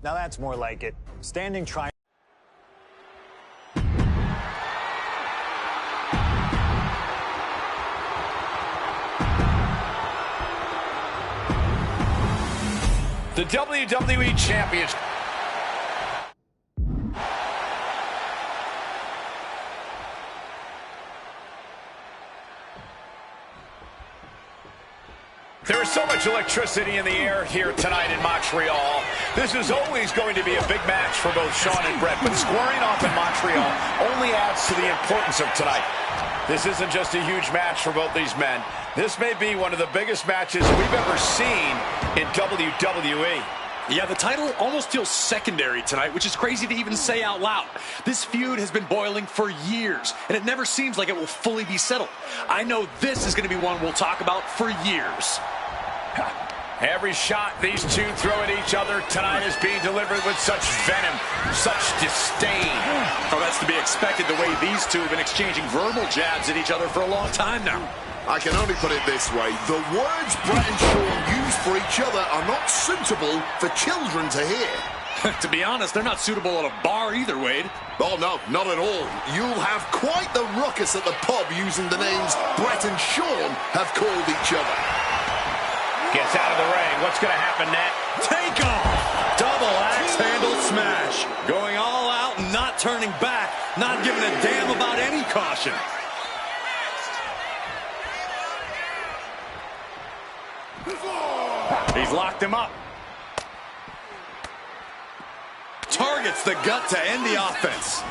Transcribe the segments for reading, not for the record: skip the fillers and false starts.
Now that's more like it. Standing try. The WWE Champions. There is so much electricity in the air here tonight in Montreal. This is always going to be a big match for both Shawn and Bret, but squaring off in Montreal only adds to the importance of tonight. This isn't just a huge match for both these men. This may be one of the biggest matches we've ever seen in WWE. Yeah, the title almost feels secondary tonight, which is crazy to even say out loud. This feud has been boiling for years, and it never seems like it will fully be settled. I know this is going to be one we'll talk about for years. Every shot these two throw at each other tonight is being delivered with such venom, such disdain. Oh, that's to be expected the way these two have been exchanging verbal jabs at each other for a long time now. I can only put it this way. The words Bret and Shawn use for each other are not suitable for children to hear. To be honest, they're not suitable at a bar either, Wade. Oh, no, not at all. You'll have quite the ruckus at the pub using the names Bret and Shawn have called each other. Gets out of the ring. What's going to happen next? Take off! Double axe handle smash. Going all out and not turning back. Not giving a damn about any caution. He's locked him up. Targets the gut to end the offense.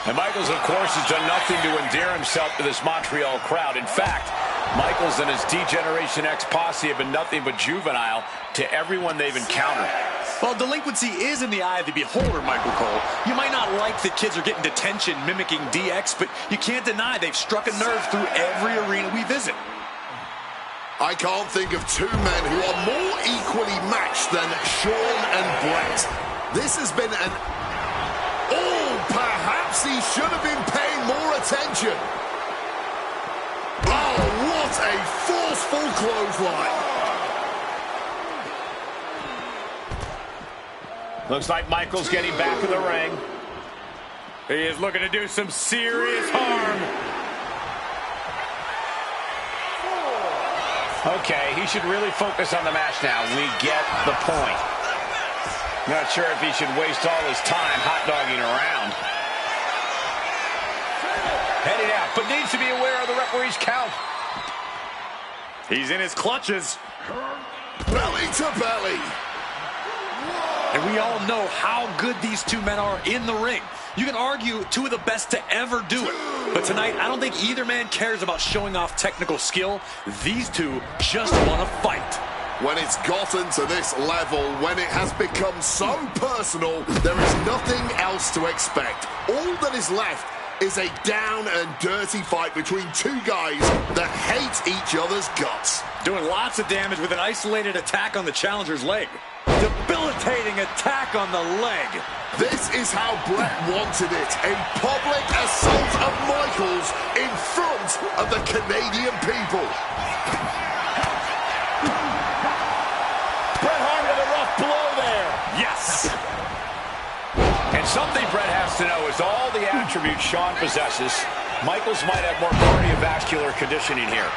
And Michaels, of course, has done nothing to endear himself to this Montreal crowd. In fact, Michaels and his D-Generation X posse have been nothing but juvenile to everyone they've encountered. Well, delinquency is in the eye of the beholder, Michael Cole. You might not like that kids are getting detention mimicking DX, but you can't deny they've struck a nerve through every arena we visit. I can't think of two men who are more equally matched than Shawn and Bret. This has been an... Oh, perhaps he should have been paying more attention. Oh, what a forceful clothesline. Looks like Michaels getting back in the ring. He is looking to do some serious harm. Okay, he should really focus on the match now. We get the point. Not sure if he should waste all his time hot-dogging around. Headed out, but needs to be aware of the referee's count. He's in his clutches. Belly to belly. And we all know how good these two men are in the ring. You can argue two of the best to ever do it. But tonight, I don't think either man cares about showing off technical skill. These two just want to fight. When it's gotten to this level, when it has become so personal, there is nothing else to expect. All that is left is a down and dirty fight between two guys that hate each other's guts. Doing lots of damage with an isolated attack on the challenger's leg. Debilitating attack on the leg. This is how Bret wanted it. A public assault of Michaels in front of the Canadian people. Bret Hart with a rough blow there. Yes. And something Bret has to know is all the attributes Shawn possesses, Michaels might have more cardiovascular conditioning here.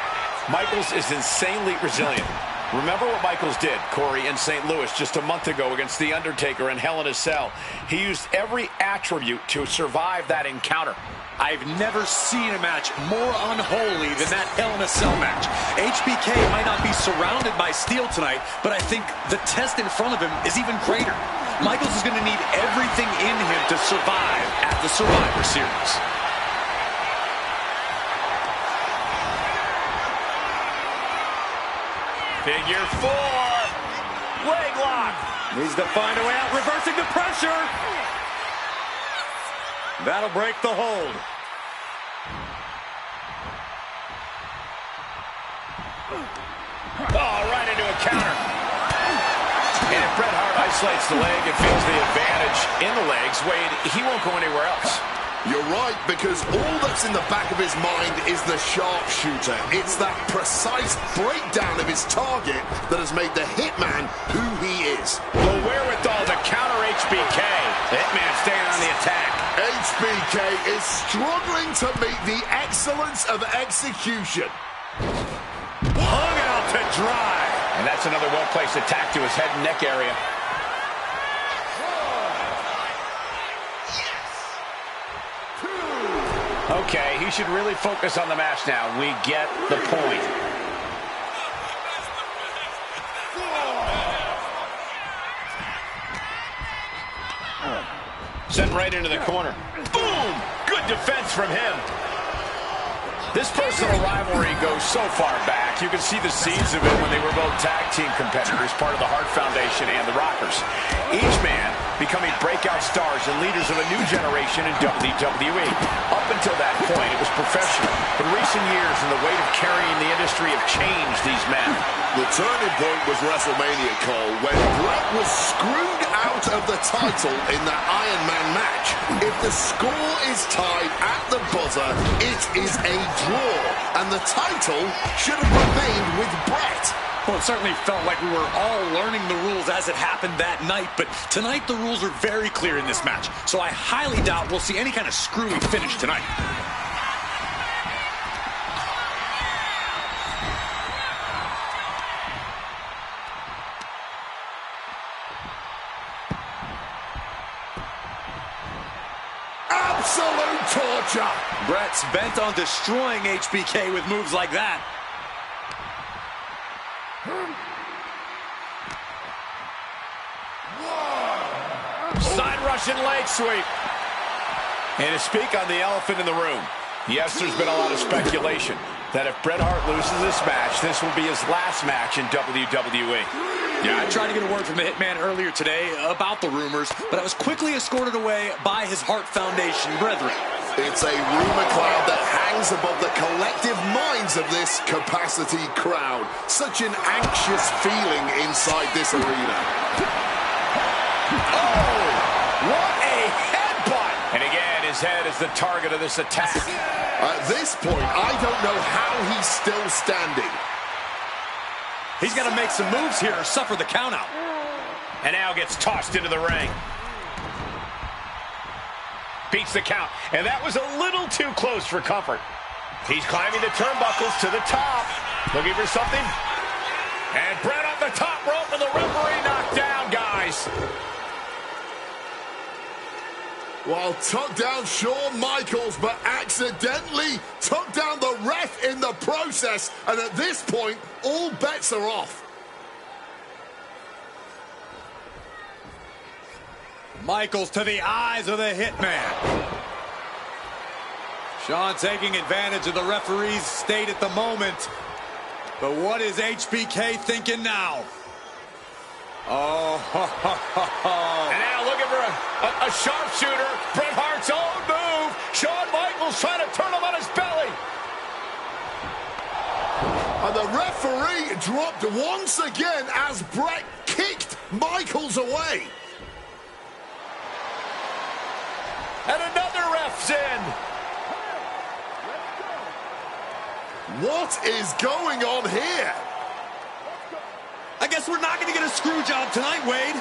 Michaels is insanely resilient. Remember what Michaels did, Corey, in St. Louis just a month ago against The Undertaker in Hell in a Cell. He used every attribute to survive that encounter. I've never seen a match more unholy than that Hell in a Cell match. HBK might not be surrounded by steel tonight, but I think the test in front of him is even greater. Michaels is going to need everything in him to survive at the Survivor Series. Figure four. Leg lock. Needs to find a way out, reversing the pressure. That'll break the hold. Oh, right into a counter. And if Bret Hart isolates the leg and feels the advantage in the legs, Wade, he won't go anywhere else. You're right, because all that's in the back of his mind is the sharpshooter. It's that precise breakdown of his target that has made the Hitman who he is. The wherewithal to execution. Hung out to dry. And that's another well-placed attack to his head and neck area. Okay, he should really focus on the match now. We get the point. Sent right into the corner. Boom! Good defense from him. This personal rivalry goes so far back. You can see the seeds of it when they were both tag team competitors, part of the Hart Foundation and the Rockers. Each man becoming breakout stars and leaders of a new generation in WWE. Up until that point, it was professional. But recent years and the weight of carrying the industry have changed these men. The turning point was WrestleMania, Cole, when Bret was screwed out of the title in that Iron Man match. If the score is tied at the buzzer, it is a draw, and the title should have remained with Bret. Well, it certainly felt like we were all learning the rules as it happened that night, but tonight the rules are very clear in this match, so I highly doubt we'll see any kind of screwy finish tonight. Absolute torture. Bret's bent on destroying HBK with moves like that. Side Russian leg sweep. And to speak on the elephant in the room, yes, there's been a lot of speculation that if Bret Hart loses this match, this will be his last match in WWE. Yeah, I tried to get a word from the Hitman earlier today about the rumors, but I was quickly escorted away by his Hart Foundation brethren. It's a rumor cloud that hangs above the collective minds of this capacity crowd. Such an anxious feeling inside this arena. Oh, what a headbutt! And again, his head is the target of this attack. At this point, I don't know how he's still standing. He's got to make some moves here or suffer the countout. And now gets tossed into the ring. Beats the count. And that was a little too close for comfort. He's climbing the turnbuckles to the top. Looking for something. And Bret off the top rope and the referee knocked down, guys. Well, took down Shawn Michaels, but accidentally took down the ref in the process. And at this point, all bets are off. Michaels to the eyes of the Hitman. Shawn taking advantage of the referee's state at the moment. But what is HBK thinking now? Oh, And now looking for a sharpshooter. Bret Hart's own move. Shawn Michaels trying to turn him on his belly. And the referee dropped once again as Bret kicked Michaels away. And another ref's in. What is going on here? I guess we're not going to get a screw job tonight, Wade.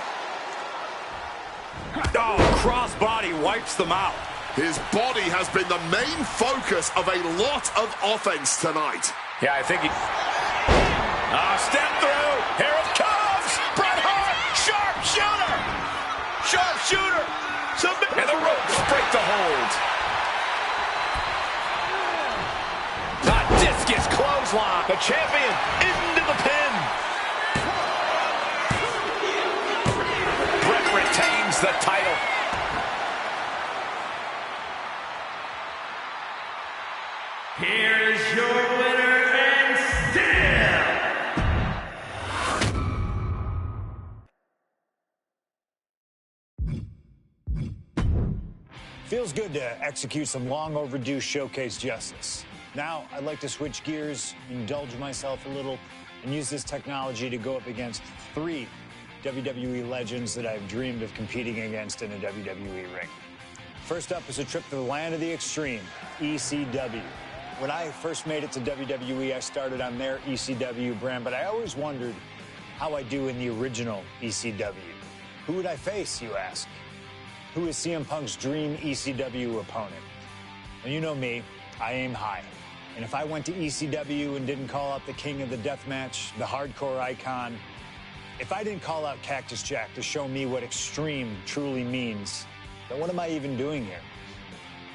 Oh, crossbody wipes them out. His body has been the main focus of a lot of offense tonight. Yeah, I think he... step through. Here it comes. Bret Hart. Sharpshooter. Sharpshooter. And the ropes break the hold. Discus clothesline. The champion into the pin. Bret retains the title. Here's your winner and still. Feels good to execute some long overdue showcase justice. Now, I'd like to switch gears, indulge myself a little, and use this technology to go up against 3 WWE legends that I've dreamed of competing against in a WWE ring. First up is a trip to the land of the extreme, ECW. When I first made it to WWE, I started on their ECW brand, but I always wondered how I do in the original ECW. Who would I face, you ask? Who is CM Punk's dream ECW opponent? And you know me, I aim high. And if I went to ECW and didn't call out the king of the deathmatch, the hardcore icon, if I didn't call out Cactus Jack to show me what extreme truly means, then what am I even doing here?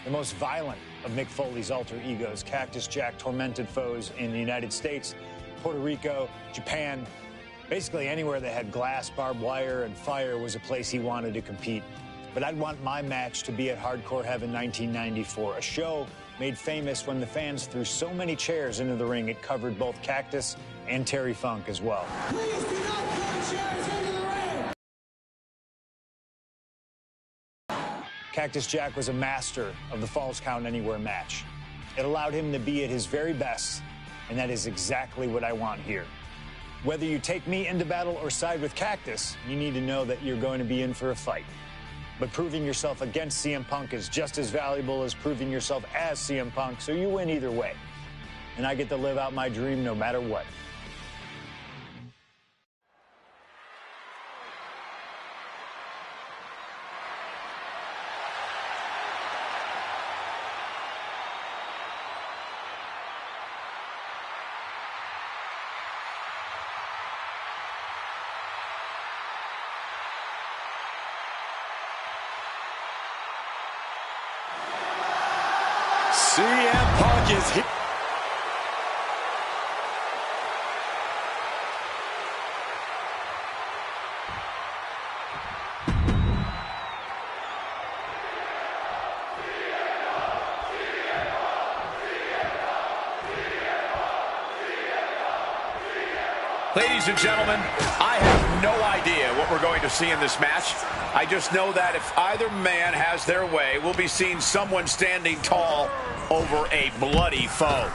The most violent of Mick Foley's alter egos, Cactus Jack tormented foes in the United States, Puerto Rico, Japan. Basically anywhere that had glass, barbed wire, and fire was a place he wanted to compete. But I'd want my match to be at Hardcore Heaven 1994, a show made famous when the fans threw so many chairs into the ring it covered both Cactus and Terry Funk as well. Please do not throw chairs into the ring! Cactus Jack was a master of the Falls Count Anywhere match. It allowed him to be at his very best, and that is exactly what I want here. Whether you take me into battle or side with Cactus, you need to know that you're going to be in for a fight. But proving yourself against CM Punk is just as valuable as proving yourself as CM Punk, so you win either way. And I get to live out my dream no matter what. CM Punk is here. Ladies and gentlemen, I have no idea what we're going to see in this match. I just know that if either man has their way, we'll be seeing someone standing tall over a bloody foe.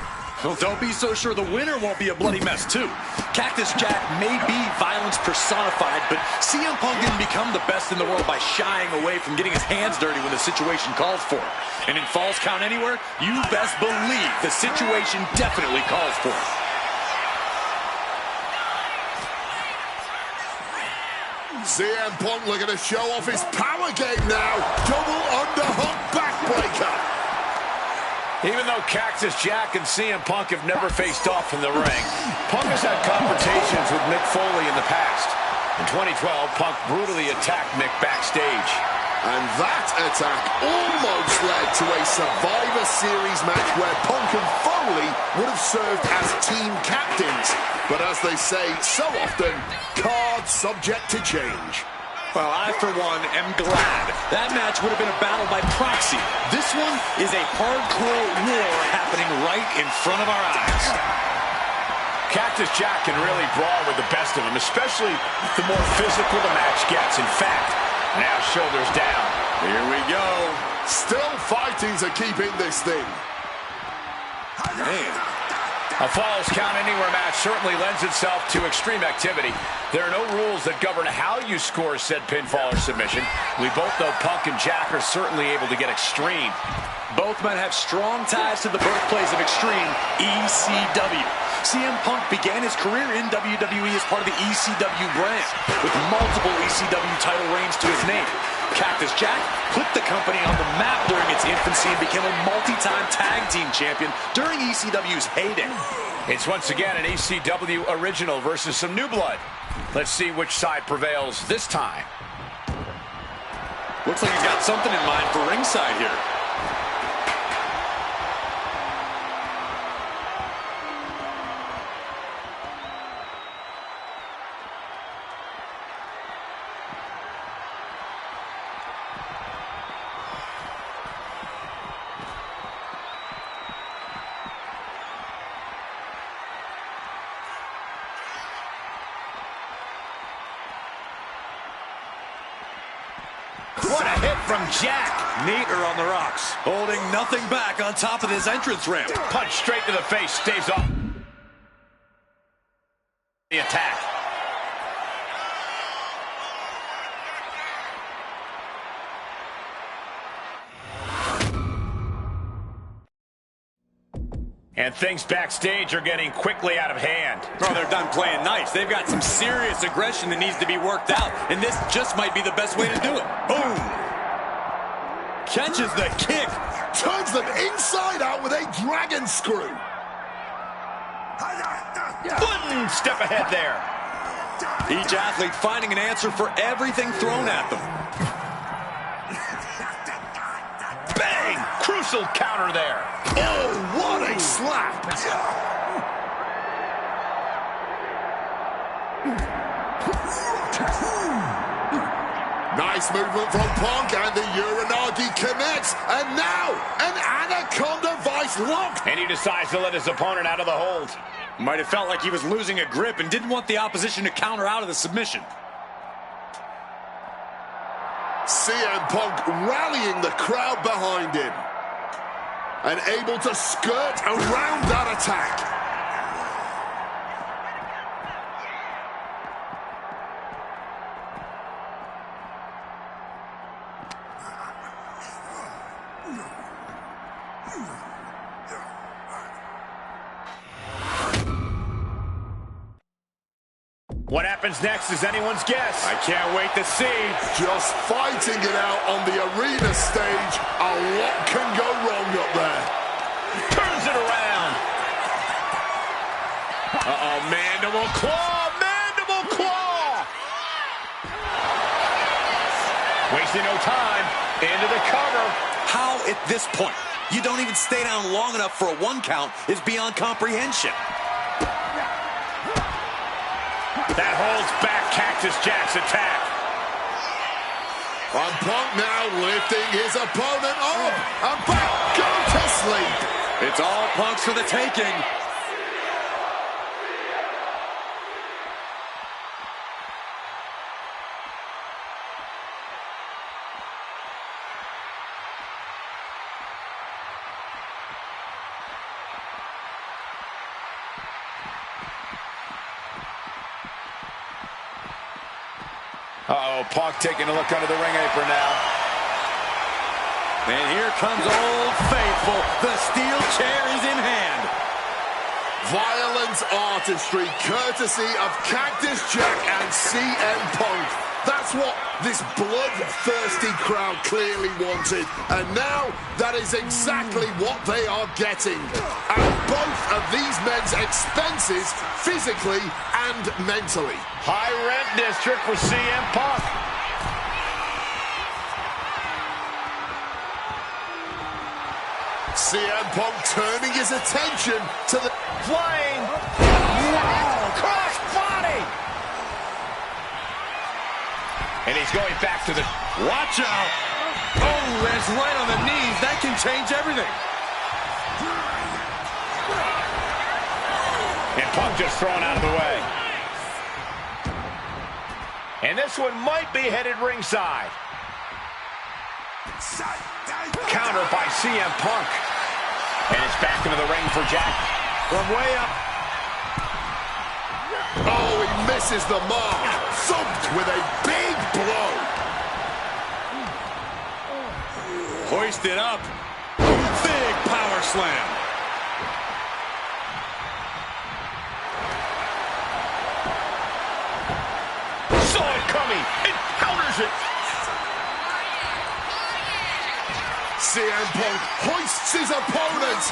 Well, don't be so sure the winner won't be a bloody mess, too. Cactus Jack may be violence personified, but CM Punk didn't become the best in the world by shying away from getting his hands dirty when the situation calls for it. And in Falls Count Anywhere, you best believe the situation definitely calls for it. CM Punk looking to show off his power game now. Double underhook backbreaker. Even though Cactus Jack and CM Punk have never faced off in the ring, Punk has had confrontations with Mick Foley in the past. In 2012, Punk brutally attacked Mick backstage. And that attack almost led to a Survivor Series match where Punk and Foley would have served as team captains. But as they say so often, cards subject to change. Well, I, for one, am glad. That match would have been a battle by proxy. This one is a hardcore war happening right in front of our eyes. Cactus Jack can really brawl with the best of them, especially the more physical the match gets. In fact, now shoulders down. Here we go. Still fighting to keep in this thing. Man. A Falls Count Anywhere match certainly lends itself to extreme activity. There are no rules that govern how you score said pinfall or submission. We both know Punk and Jack are certainly able to get extreme. Both men have strong ties to the birthplace of extreme, ECW. CM Punk began his career in WWE as part of the ECW brand, with multiple ECW title reigns to his name. Cactus Jack put the company on the map during its infancy and became a multi-time tag team champion during ECW's heyday. It's once again an ECW original versus some new blood. Let's see which side prevails this time. Looks like he's got something in mind for ringside here. What a hit from Jack. Neater on the rocks, holding nothing back on top of this entrance ramp. Punch straight to the face, stays off the attack. And things backstage are getting quickly out of hand. Oh, they're done playing nice. They've got some serious aggression that needs to be worked out, and this just might be the best way to do it. Boom! catches the kick. Turns them inside out with a dragon screw. One step ahead there. Each athlete finding an answer for everything thrown at them. Bang! Crucial counter there. Oh, what a slap. Nice movement from Punk, and the Uranagi connects. And now, an Anaconda Vice lock. And he decides to let his opponent out of the hold. Might have felt like he was losing a grip and didn't want the opposition to counter out of the submission. CM Punk rallying the crowd behind him. And able to skirt around that attack. What happens next is anyone's guess. I can't wait to see. Just fighting it out on the arena stage. A lot can go wrong up there. Turns it around. Uh-oh, mandible claw, mandible claw. Wasting no time, into the cover. How at this point you don't even stay down long enough for a 1 count is beyond comprehension. That holds back Cactus Jack's attack. And Punk now lifting his opponent up. And back, go to sleep. It's all Punk's for the taking. Uh-oh, Punk taking a look under the ring apron now. And here comes Old Faithful. The steel chair is in hand. Violent artistry courtesy of Cactus Jack and CM Punk. That's what this bloodthirsty crowd clearly wanted. And now that is exactly what they are getting. At both of these men's expenses, physically and mentally. High rent district for CM Punk. CM Punk turning his attention to the Flying. Wow. Cross body. And he's going back to the... Watch out. Oh, that's right on the knees. That can change everything. And Punk just thrown out of the way. And this one might be headed ringside. Counter by CM Punk. And it's back into the ring for Jack. From way up. Oh, he misses the mark. Thumped with a big blow. Hoisted up. Big power slam. Saw it coming. It counters it. CM Punk hoists his opponent.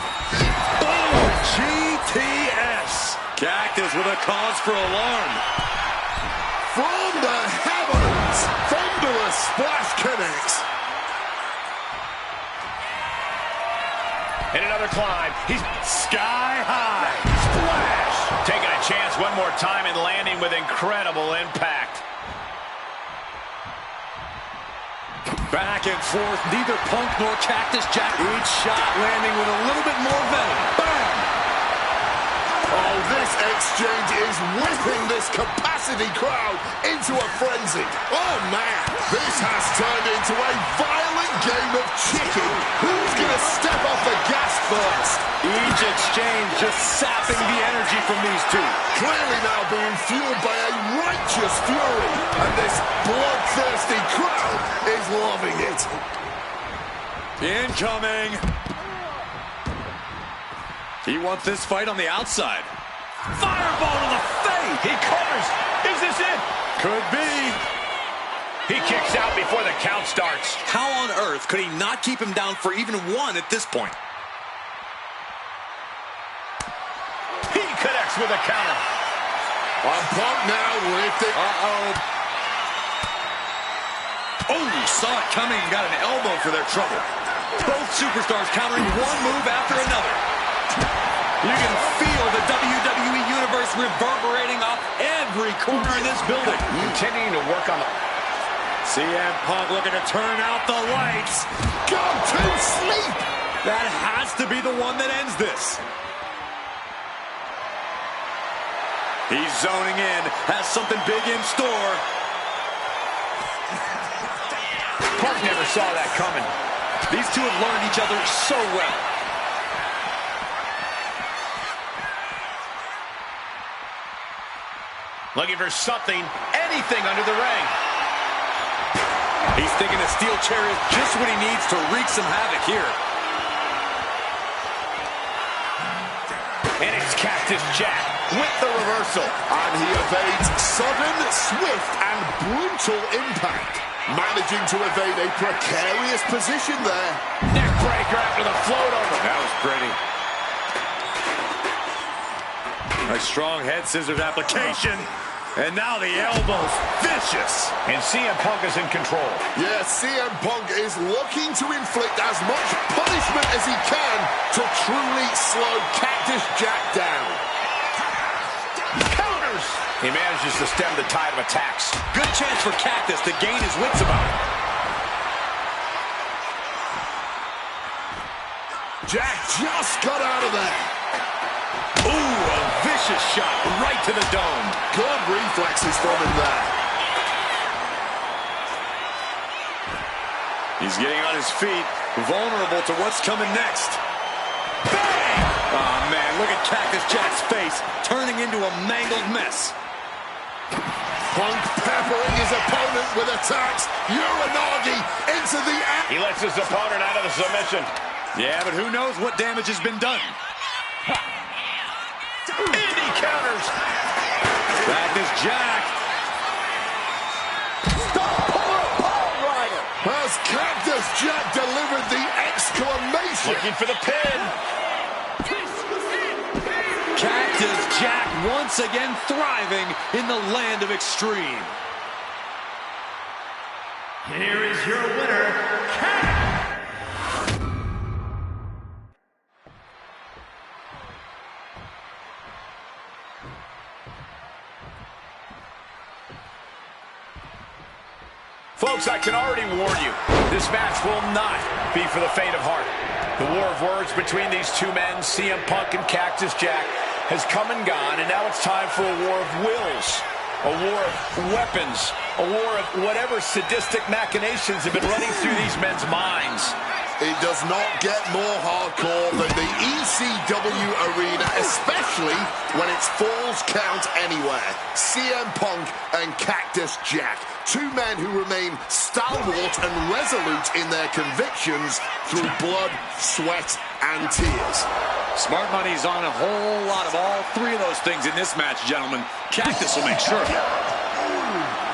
Oh, GTS. Cactus with a cause for alarm. From the heavens, thunderous splash connects. And another climb. He's sky high. Splash. Taking a chance one more time and landing with incredible impact. Back and forth, neither Punk nor Cactus Jack. Each shot landing with a little bit more venom. Bam! Oh, this exchange is whipping this capacity crowd into a frenzy. Oh, man, this has turned into a violent game of chicken. Who's going to step off the gas first? Each exchange just sapping the energy from these two. Clearly now being fueled by a righteous fury. And this bloodthirsty crowd is loving it. Incoming. He wants this fight on the outside. Fireball to the face. He covers. Is this it? Could be. He kicks out before the count starts. How on earth could he not keep him down for even one at this point? He connects with a counter. On Punk now lifting. Oh, saw it coming and got an elbow for their trouble. Both superstars countering one move after another. You can feel the WWE Universe reverberating off every corner in this building. Continuing to work on the... CM Punk looking to turn out the lights. Go to sleep. That has to be the one that ends this. He's zoning in, has something big in store. Punk never saw that coming. These two have learned each other so well. Looking for something, anything under the ring. He's thinking a steel chair is just what he needs to wreak some havoc here. And it's Cactus Jack with the reversal. And he evades sudden, swift, and brutal impact. Managing to evade a precarious position there. Neck breaker after the float over. That was pretty. A strong head scissors application. And now the elbow's vicious. And CM Punk is in control. Yes, CM Punk is looking to inflict as much punishment as he can to truly slow Cactus Jack down. Counters! He manages to stem the tide of attacks. Good chance for Cactus to gain his wits about him. Jack just got out of there. Ooh, a vicious shot right to the dome. Good reflexes from him there. He's getting on his feet, vulnerable to what's coming next. Bang! Oh, man, look at Cactus Jack's face, turning into a mangled mess. Punk peppering his opponent with attacks. Uranagi into the... He lets his opponent out of the submission. Yeah, but who knows what damage has been done. And he counters. Cactus Jack. Has Cactus Jack delivered the exclamation? Looking for the pin. Cactus Jack once again thriving in the land of extreme. Here is your winner, Folks, I can already warn you, this match will not be for the faint of heart. The war of words between these two men, CM Punk and Cactus Jack, has come and gone, and now it's time for a war of wills, a war of weapons, a war of whatever sadistic machinations have been running through these men's minds. It does not get more hardcore than the ECW arena, especially when it's Falls Count Anywhere. CM Punk and Cactus Jack, two men who remain stalwart and resolute in their convictions through blood, sweat, and tears. Smart money's on a whole lot of all three of those things in this match, gentlemen. Cactus will make sure.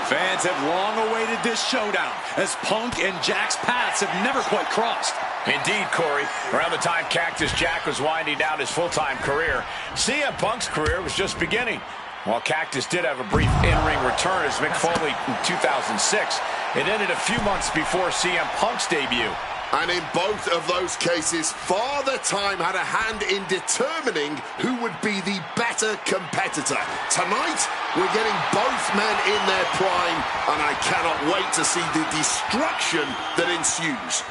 Fans have long awaited this showdown, as Punk and Jack's paths have never quite crossed. Indeed, Corey. Around the time Cactus Jack was winding down his full-time career, CM Punk's career was just beginning. While Cactus did have a brief in-ring return as Mick Foley in 2006, it ended a few months before CM Punk's debut. And in both of those cases, Father Time had a hand in determining who would be the better competitor. Tonight, we're getting both men in their prime, and I cannot wait to see the destruction that ensues.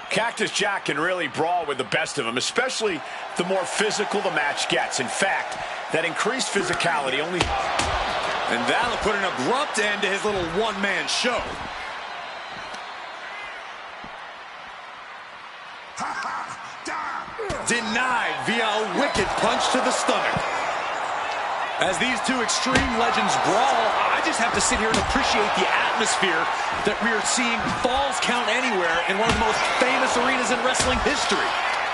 Cactus Jack can really brawl with the best of them, especially the more physical the match gets. In fact, that increased physicality only... And that'll put an abrupt end to his little one-man show. Denied via a wicked punch to the stomach. As these two extreme legends brawl, I just have to sit here and appreciate the atmosphere that we are seeing Falls Count Anywhere in one of the most famous arenas in wrestling history.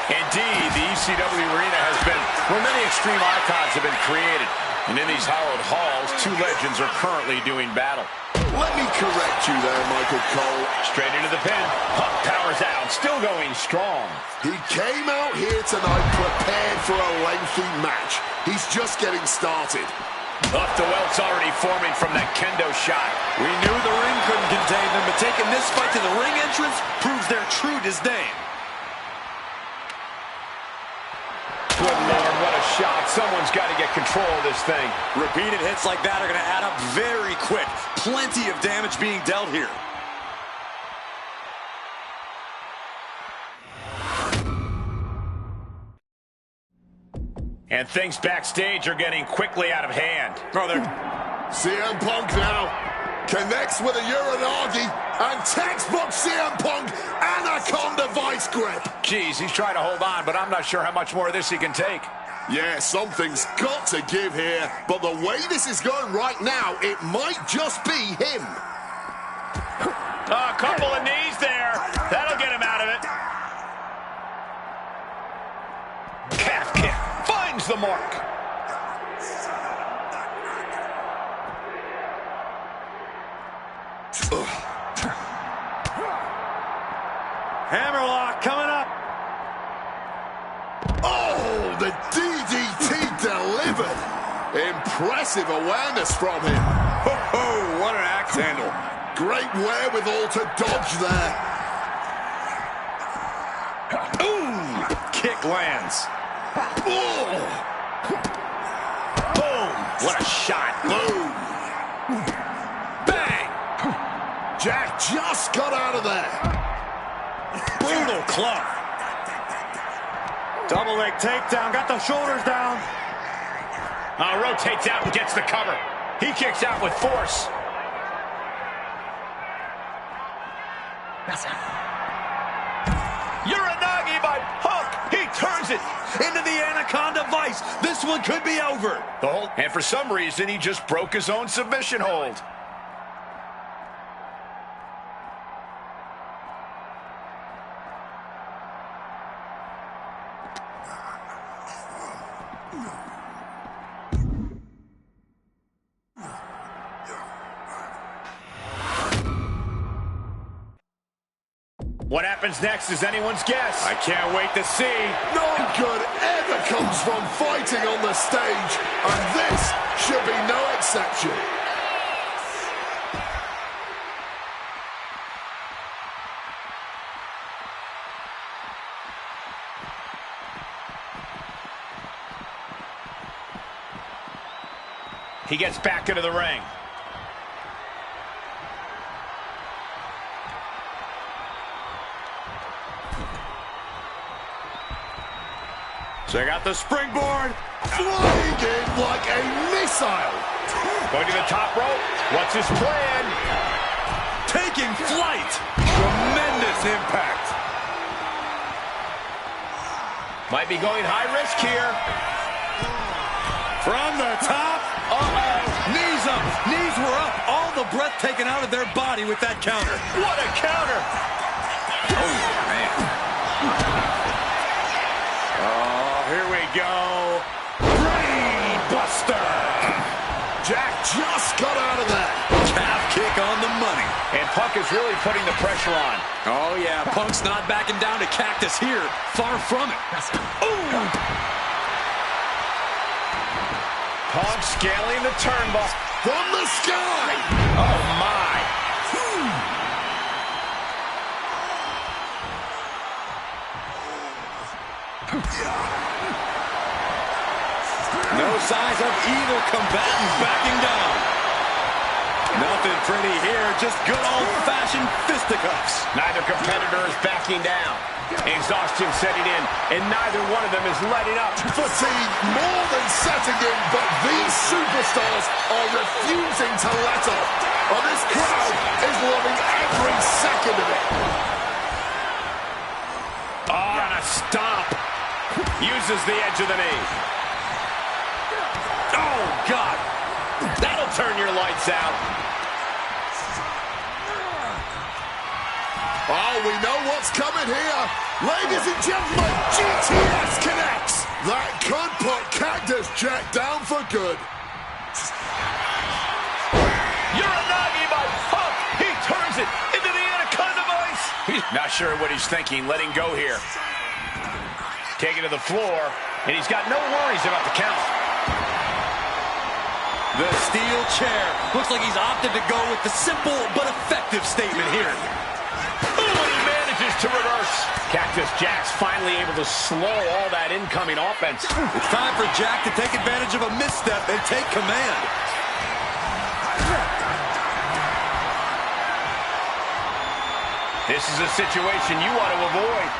Indeed, the ECW arena has been where many extreme icons have been created. And in these hallowed halls, two legends are currently doing battle. Let me correct you there, Michael Cole. Straight into the pin. Punk powers out, still going strong. He came out here tonight prepared for a lengthy match. He's just getting started. Off the welt's already forming from that kendo shot. We knew the ring couldn't contain them, but taking this fight to the ring entrance proves their true disdain. Good Lord, what a shot. Someone's got to get control of this thing. Repeated hits like that are going to add up very quick. Plenty of damage being dealt here. And things backstage are getting quickly out of hand. CM Punk now connects with a Uranagi and textbook CM Punk Anaconda Vice Grip. Geez, he's trying to hold on, but I'm not sure how much more of this he can take. Yeah, something's got to give here, but the way this is going right now, it might just be him. A couple of knees there. That'll get him out of it. Calf kick. Finds the mark. Hammerlock coming up. Oh, the DDT delivered. Impressive awareness from him. Oh, what an axe handle. Great wherewithal to dodge there. Ooh, kick lands. Oh, Boom, what a shot. boom. Bang. Jack just got out of there. Brutal club. Double leg takedown, got the shoulders down. Rotates out and gets the cover. He kicks out with force. Uranagi by Punk. He turns it Into the Anaconda Vice. This one could be over. And for some reason, he just broke his own submission hold. What happens next is anyone's guess. I can't wait to see. No good ever comes from fighting on the stage, and this should be no exception. He gets back into the ring. Check out the springboard. Flying in like a missile. Going to the top rope. What's his plan? Taking flight. Tremendous impact. Might be going high risk here. From the top. Uh-oh. Knees up. Knees were up. All the breath taken out of their body with that counter. What a counter. Oh, man. Oh, here we go. Brain Buster. Jack just got out of there. Calf kick on the money. And Punk is really putting the pressure on. Oh, yeah. Punk's not backing down to Cactus here. Far from it. Ooh. Punk scaling the turnbuckle. From the sky. Oh, my. No signs of either combatant backing down. Nothing pretty here, just good old-fashioned fisticuffs. Neither competitor is backing down. Exhaustion setting in, and neither one of them is letting up. Fatigue more than setting in, but these superstars are refusing to let up. And this crowd is loving every second of it. Oh, and a stomp. Uses the edge of the knee. Oh, God. That'll turn your lights out. Oh, we know what's coming here. Ladies and gentlemen, GTS connects. That could put Cactus Jack down for good. Uranagi by Not sure what he's thinking, letting go here. Taking to the floor, and he's got no worries about the count. The steel chair. Looks like he's opted to go with the simple but effective statement here. Ooh, and he manages to reverse. Cactus Jack's finally able to slow all that incoming offense. It's time for Jack to take advantage of a misstep and take command. This is a situation you want to avoid.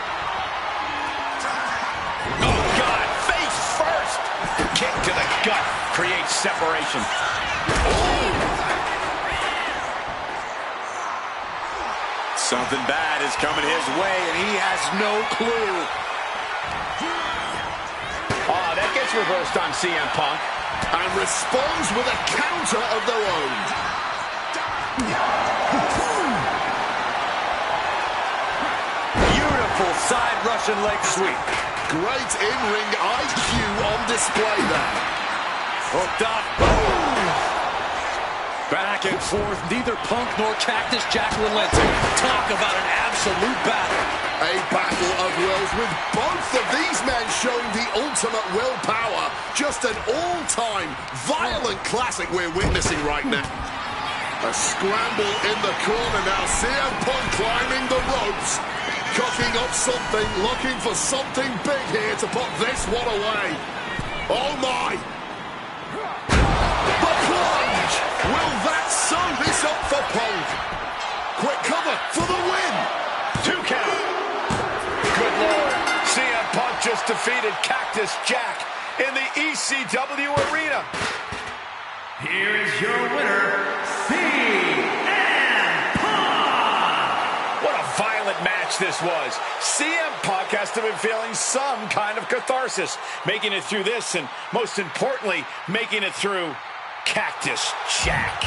Oh, God, face first. Kick to the gut creates separation. Something bad is coming his way, and he has no clue. Oh, that gets reversed on CM Punk. And responds with a counter of their own. Beautiful side Russian leg sweep. Great in-ring IQ on display there. Hooked up. Boom. Back and forth. Neither Punk nor Cactus Jack relenting. Talk about an absolute battle. A battle of wills with both of these men showing the ultimate willpower. Just an all-time violent classic we're witnessing right now. A scramble in the corner now. CM Punk climbing the ropes. Cocking up something, looking for something big here to put this one away. Oh my! The plunge! Will that sew this up for Punk? Quick cover for the win! 2 count. Good Lord. CM Punk just defeated Cactus Jack in the ECW arena. Here is your winner, CM Punk! What a violent match this was. CM Punk has to be feeling some kind of catharsis, making it through this, and most importantly, making it through Cactus Jack.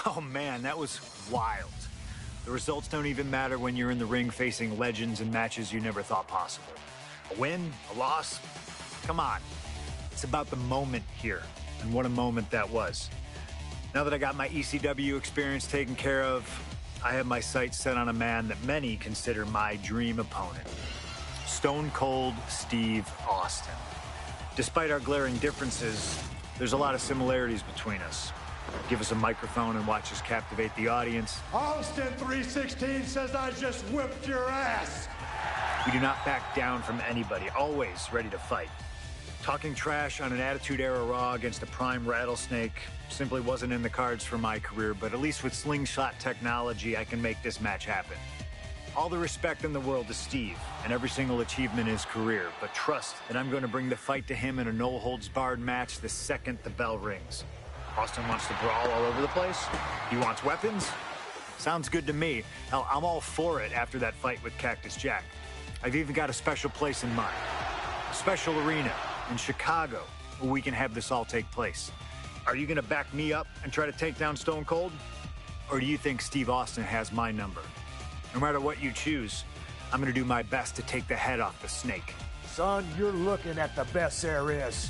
Oh man, that was wild. The results don't even matter when you're in the ring facing legends and matches you never thought possible. A win, a loss, come on. It's about the moment here, and what a moment that was. Now that I got my ECW experience taken care of, I have my sights set on a man that many consider my dream opponent. Stone Cold Steve Austin. Despite our glaring differences, there's a lot of similarities between us. Give us a microphone and watch us captivate the audience. Austin 316 says I just whipped your ass. We do not back down from anybody, always ready to fight. Talking trash on an Attitude Era Raw against a prime Rattlesnake simply wasn't in the cards for my career, but at least with slingshot technology, I can make this match happen. All the respect in the world to Steve and every single achievement in his career, but trust that I'm going to bring the fight to him in a no-holds-barred match the second the bell rings. Austin wants to brawl all over the place? He wants weapons? Sounds good to me. Hell, I'm all for it after that fight with Cactus Jack. I've even got a special place in mind. A special arena in Chicago where we can have this all take place. Are you going to back me up and try to take down Stone Cold? Or do you think Steve Austin has my number? No matter what you choose, I'm going to do my best to take the head off the snake. Son, you're looking at the best there is.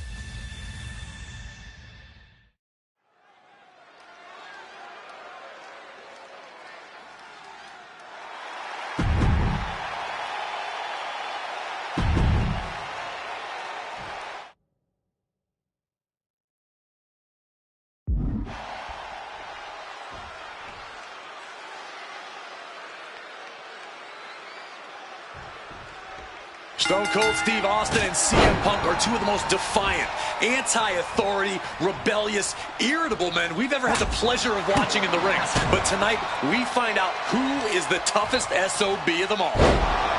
Stone Cold Steve Austin and CM Punk are two of the most defiant, anti-authority, rebellious, irritable men we've ever had the pleasure of watching in the ring. But tonight, we find out who is the toughest SOB of them all.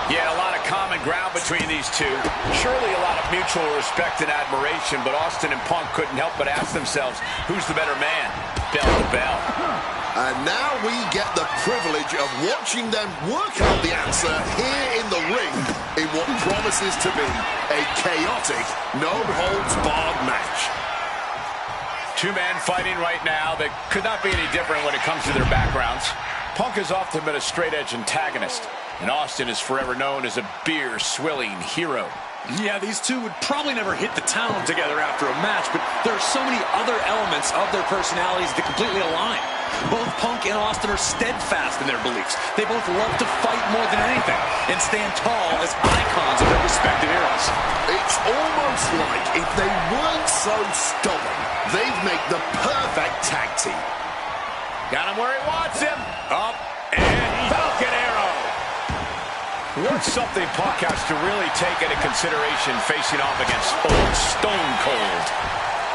Yeah, a lot of common ground between these two. Surely a lot of mutual respect and admiration, but Austin and Punk couldn't help but ask themselves, who's the better man, bell to bell? And now we get the privilege of watching them work out the answer here in the ring in what promises to be a chaotic, no-holds-barred match. Two men fighting right now that could not be any different when it comes to their backgrounds. Punk has often been a straight-edge antagonist, And Austin is forever known as a beer-swilling hero. Yeah, these two would probably never hit the town together after a match, but there are so many other elements of their personalities that completely align. Both Punk and Austin are steadfast in their beliefs. They both love to fight more than anything and stand tall as icons of their respective eras. It's almost like if they weren't so stubborn, they'd make the perfect tag team. Got him where he wants him. Up and Falcon Arrow. What's something Punk has to really take into consideration facing off against old Stone Cold?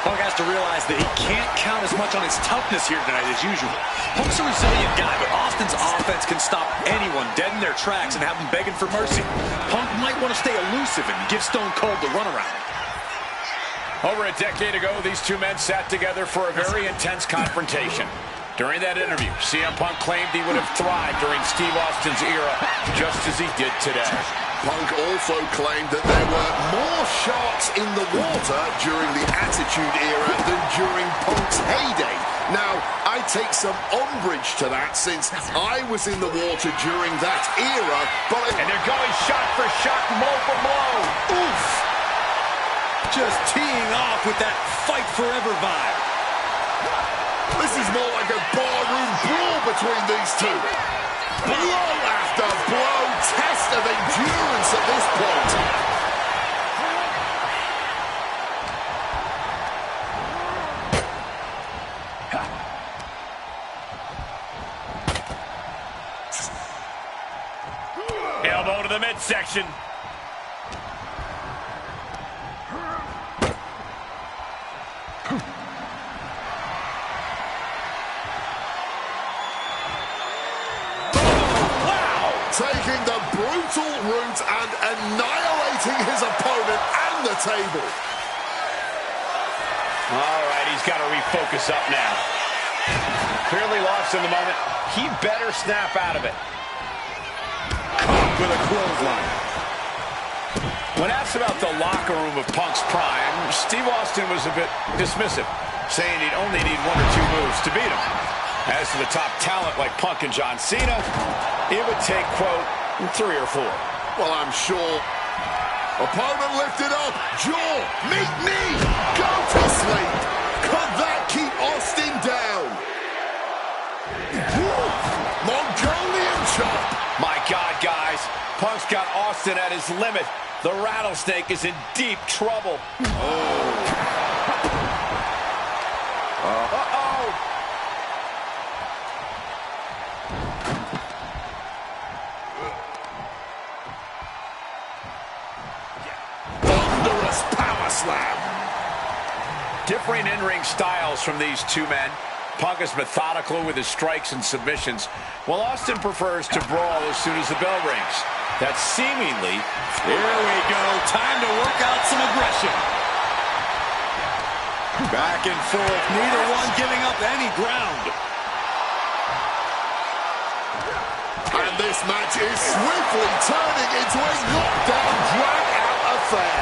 Punk has to realize that he can't count as much on his toughness here tonight as usual. Punk's a resilient guy, but Austin's offense can stop anyone dead in their tracks and have them begging for mercy. Punk might want to stay elusive and give Stone Cold the runaround. Over a decade ago, these two men sat together for a very intense confrontation. During that interview, CM Punk claimed he would have thrived during Steve Austin's era, just as he did today. Punk also claimed that there were more sharks in the water during the Attitude Era than during Punk's heyday. Now, I take some umbrage to that since I was in the water during that era, but... And they're going shot for shot, blow for blow. Oof! Just teeing off with that fight forever vibe. This is more like a barroom brawl between these two. Blow after blow, test of endurance at this point. Elbow to the midsection. Taking the brutal route and annihilating his opponent and the table. All right, he's got to refocus up now. Clearly lost in the moment. He better snap out of it. Caught with a clothesline. When asked about the locker room of Punk's prime, Steve Austin was a bit dismissive, saying he'd only need 1 or 2 moves to beat him. As to the top talent like Punk and John Cena, it would take, quote, 3 or 4. Well, I'm sure. Opponent lifted up. Jaw, meet me. Go to sleep. Could that keep Austin down? Mongolian chop. My God, guys, Punk's got Austin at his limit. The rattlesnake is in deep trouble. Thunderous power slam. Differing in-ring styles from these two men. Punk is methodical with his strikes and submissions, while Austin prefers to brawl as soon as the bell rings. That's seemingly... Here we go. Time to work out some aggression. Back and forth. Neither one giving up any ground. And this match is swiftly turning into a knockdown, drag-out affair.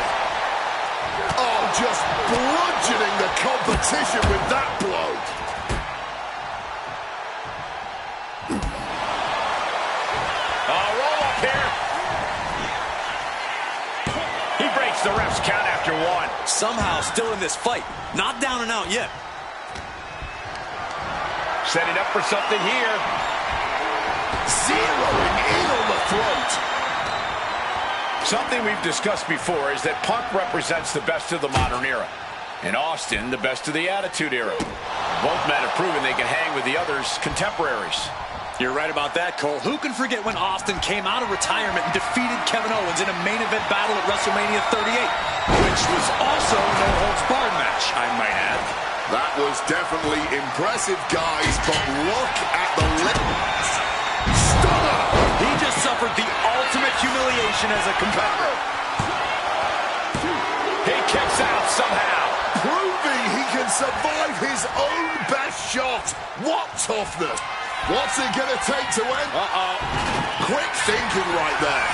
Oh, just bludgeoning the competition with that blow. Roll up here. He breaks the ref's count after 1. Somehow still in this fight. Not down and out yet. Setting up for something here. Zeroing in on the throat. Something we've discussed before is that Punk represents the best of the modern era, and Austin the best of the Attitude Era. Both men have proven they can hang with the others' contemporaries. You're right about that, Cole. Who can forget when Austin came out of retirement and defeated Kevin Owens in a main event battle at WrestleMania 38, which was also a no-holds-barred match, I might add. That was definitely impressive, guys, but look at the lips. Stunner! He just suffered the ultimate humiliation as a competitor. He kicks out somehow. Proving he can survive his own best shot. What toughness. What's it going to take to end? Quick thinking right there.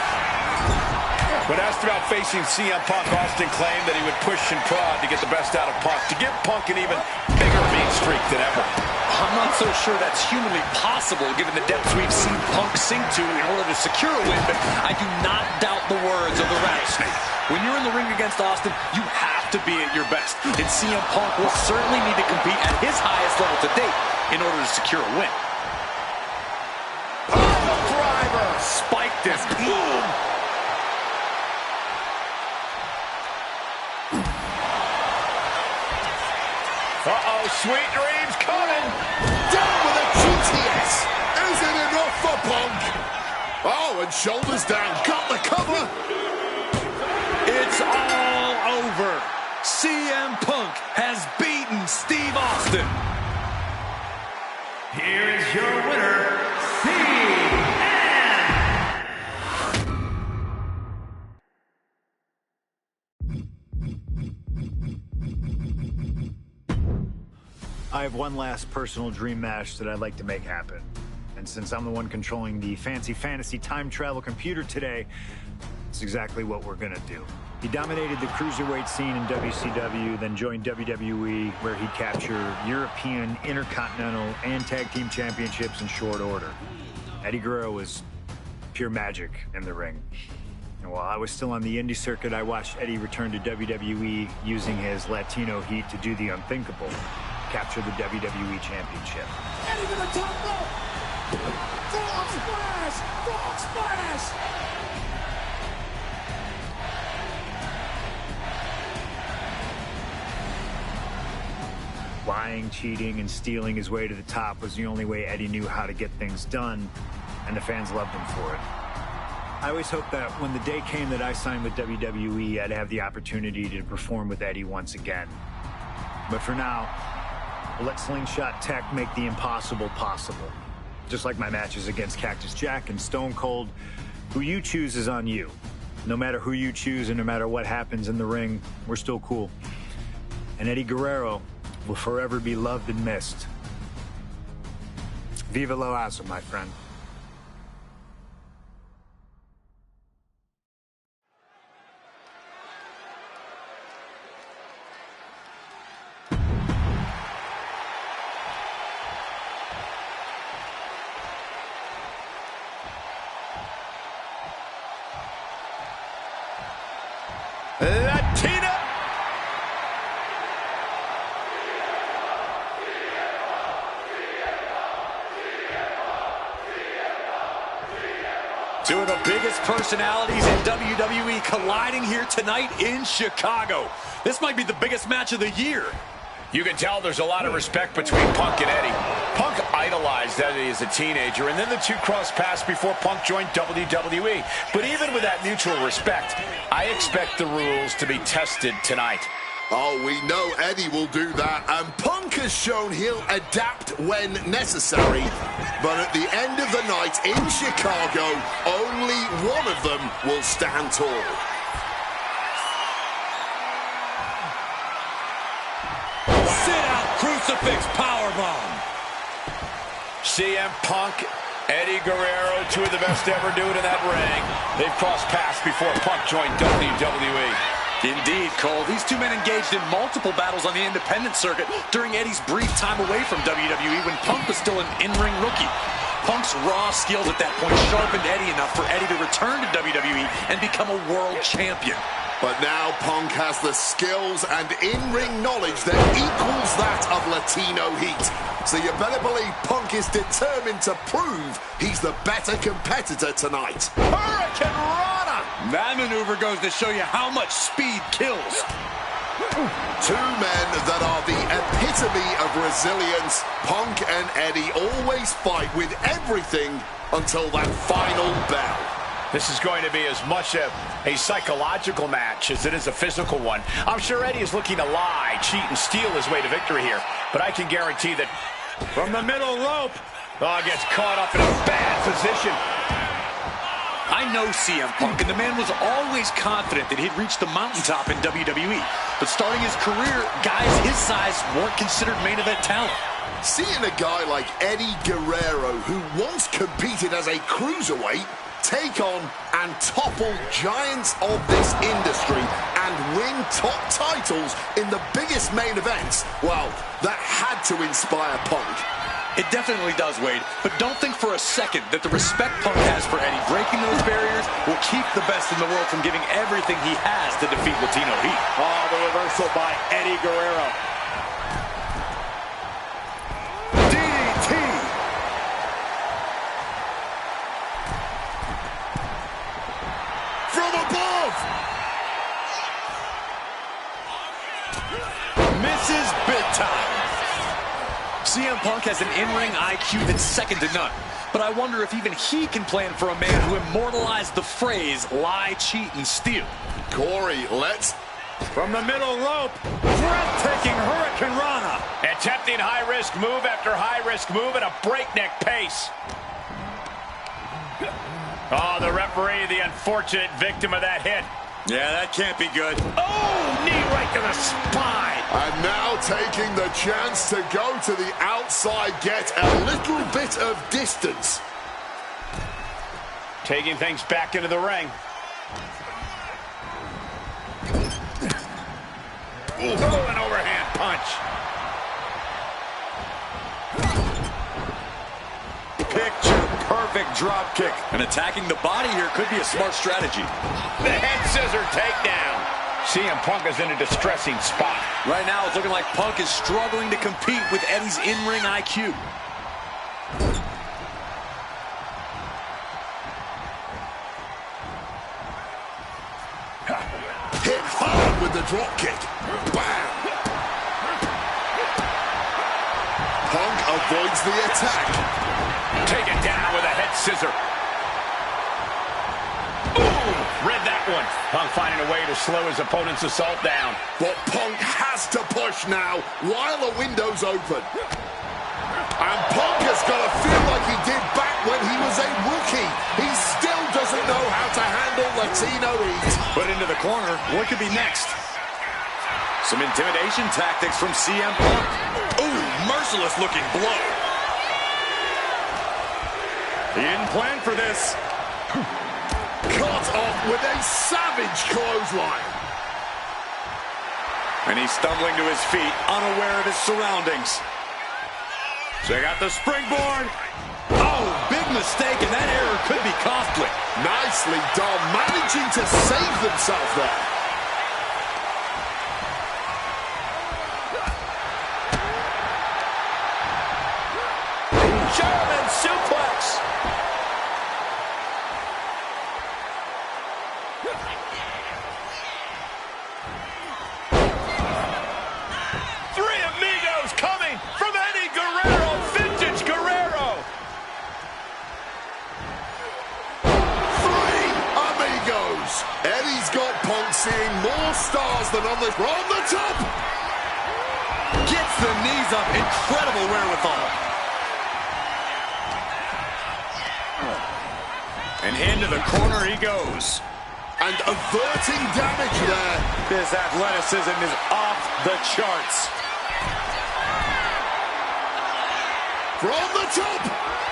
When asked about facing CM Punk, Austin claimed that he would push and prod to get the best out of Punk, to give Punk an even bigger mean streak than ever. I'm not so sure that's humanly possible given the depths we've seen Punk sink to in order to secure a win, but I do not doubt the words of the Rattlesnake. When you're in the ring against Austin, you have to be at your best, and CM Punk will certainly need to compete at his highest level to date in order to secure a win. Pile driver! Spiked him. Boom! Uh-oh, sweet dreams coming. Down with a GTS. Isn't enough for Punk? Oh, and shoulders down. Got the cover. It's all over. CM Punk has beaten Steve Austin. Here is your winner, CM. I have one last personal dream match that I'd like to make happen. And since I'm the one controlling the fancy fantasy time travel computer today, it's exactly what we're gonna do. He dominated the cruiserweight scene in WCW, then joined WWE, where he'd capture European, Intercontinental, and Tag Team Championships in short order. Eddie Guerrero was pure magic in the ring. And while I was still on the indie circuit, I watched Eddie return to WWE using his Latino heat to do the unthinkable. Capture the WWE Championship. Eddie to the top rope. Frog splash! Frog splash! Lying, cheating, and stealing his way to the top was the only way Eddie knew how to get things done, and the fans loved him for it. I always hoped that when the day came that I signed with WWE, I'd have the opportunity to perform with Eddie once again. But for now, we'll let Slingshot Tech make the impossible possible. Just like my matches against Cactus Jack and Stone Cold, who you choose is on you. No matter who you choose and no matter what happens in the ring, we're still cool. And Eddie Guerrero will forever be loved and missed. Viva la raza, my friend. Latina. Two of the biggest personalities in WWE colliding here tonight in Chicago. This might be the biggest match of the year. You can tell there's a lot of respect between Punk and Eddie. Punk idolized Eddie as a teenager, and then the two crossed paths before Punk joined WWE. But even with that mutual respect, I expect the rules to be tested tonight. Oh, we know Eddie will do that, and Punk has shown he'll adapt when necessary. But at the end of the night in Chicago, only one of them will stand tall. Sit-out crucifix powerbomb. CM Punk, Eddie Guerrero, two of the best to ever do it in that ring. They've crossed paths before Punk joined WWE. Indeed, Cole. These two men engaged in multiple battles on the independent circuit during Eddie's brief time away from WWE when Punk was still an in-ring rookie. Punk's raw skills at that point sharpened Eddie enough for Eddie to return to WWE and become a world champion. But now Punk has the skills and in-ring knowledge that equals that of Latino heat. So you better believe Punk is determined to prove he's the better competitor tonight. Hurricane Rana! That maneuver goes to show you how much speed kills. Two men that are the epitome of resilience. Punk and Eddie always fight with everything until that final bell. This is going to be as much a psychological match as it is a physical one. I'm sure Eddie is looking to lie, cheat, and steal his way to victory here. But I can guarantee that from the middle rope, gets caught up in a bad position. I know CM Punk, and the man was always confident that he'd reach the mountaintop in WWE. But starting his career, guys his size weren't considered main event talent. Seeing a guy like Eddie Guerrero, who once competed as a cruiserweight, take on and topple giants of this industry and win top titles in the biggest main events, well, that had to inspire Punk. It definitely does, Wade, but don't think for a second that the respect Punk has for Eddie breaking those barriers will keep the best in the world from giving everything he has to defeat Latino Heat. Oh, the reversal by Eddie Guerrero. DDT! From above! Misses big time. CM Punk has an in-ring IQ that's second to none. But I wonder if even he can plan for a man who immortalized the phrase, lie, cheat, and steal. Corey, let's... From the middle rope, breathtaking Hurricane Rana. Attempting high-risk move after high-risk move at a breakneck pace. Oh, the referee, the unfortunate victim of that hit. Yeah, that can't be good. Oh, knee right to the spine. And now taking the chance to go to the outside, get a little bit of distance. Taking things back into the ring. Oh, an overhand punch. Picture-perfect drop kick. And attacking the body here could be a smart strategy. The head scissor takedown. CM Punk is in a distressing spot. Right now, it's looking like Punk is struggling to compete with Eddie's in-ring IQ. Hit hard with the drop kick. Bam! Punk avoids the attack. Taken down with a head scissor. Boom! Read that one. Punk finding a way to slow his opponent's assault down. But Punk has to push now while the window's open. And Punk has got to feel like he did back when he was a rookie. He still doesn't know how to handle Latino Heat. Put into the corner. What could be next? Some intimidation tactics from CM Punk. Ooh, merciless looking blow. He didn't plan for this. Cut off with a savage clothesline. And he's stumbling to his feet, unaware of his surroundings. Check out the springboard. Oh, big mistake, and that error could be costly. Nicely done, managing to save themselves there. German suplex. Three amigos coming from Eddie Guerrero, vintage Guerrero. Three amigos. Eddie's got Punk seeing more stars than on the... From the top. Gets the knees up, incredible wherewithal. And into the corner he goes. And averting damage there. This athleticism is off the charts. From the top.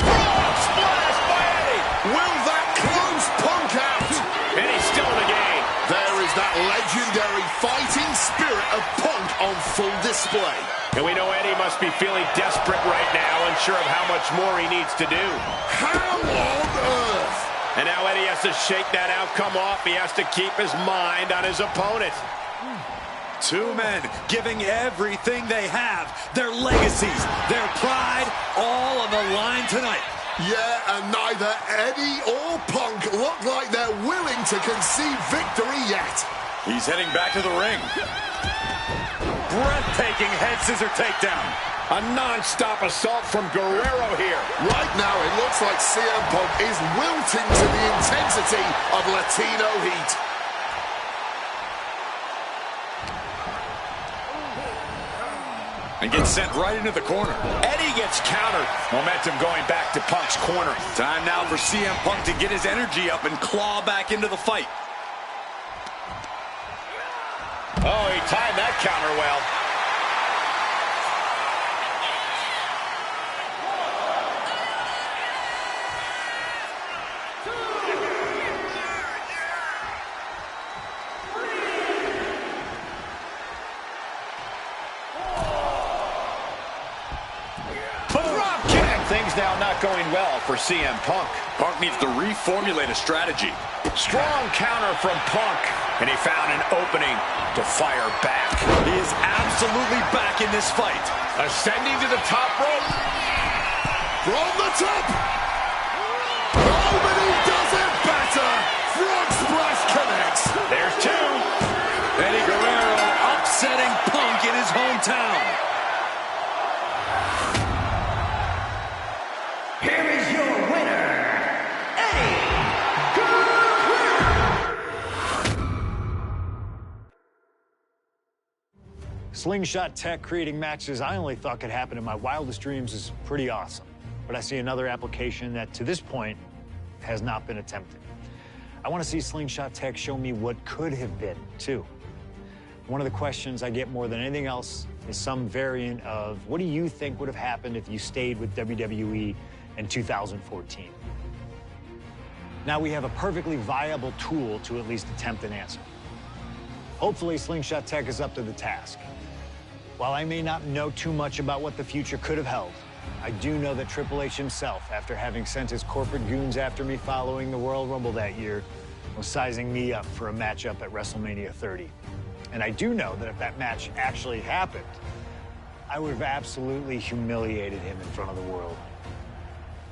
Oh, splash by Eddie. Will that close Punk out? And he's still in the game. There is that legendary fighting spirit of Punk on full display. And we know Eddie must be feeling desperate right now, unsure of how much more he needs to do. How on earth? And now Eddie has to shake that outcome off. He has to keep his mind on his opponent. Two men giving everything they have, their legacies, their pride, all on the line tonight. Yeah, and neither Eddie or Punk look like they're willing to concede victory yet. He's heading back to the ring. Breathtaking head scissor takedown. A non-stop assault from Guerrero here. Right now, it looks like CM Punk is wilting to the intensity of Latino Heat. And gets sent right into the corner. Eddie gets countered. Momentum going back to Punk's corner. Time now for CM Punk to get his energy up and claw back into the fight. Oh, he timed that counter well. now not going well for CM Punk. Punk needs to reformulate a strategy. Strong counter from Punk, and he found an opening to fire back. He is absolutely back in this fight. Ascending to the top rope. From the top. Nobody does it better. Frog splash connects. There's two. Eddie Guerrero upsetting Punk in his hometown. Here is your winner, Eddie Guerrero. Slingshot tech creating matches I only thought could happen in my wildest dreams is pretty awesome. But I see another application that, to this point, has not been attempted. I want to see Slingshot tech show me what could have been, too. One of the questions I get more than anything else is some variant of, what do you think would have happened if you stayed with WWE in 2014? Now we have a perfectly viable tool to at least attempt an answer. Hopefully, Slingshot tech is up to the task. While I may not know too much about what the future could have held, I do know that Triple H himself, after having sent his corporate goons after me following the Royal Rumble that year, was sizing me up for a matchup at WrestleMania 30. And I do know that if that match actually happened, I would have absolutely humiliated him in front of the world.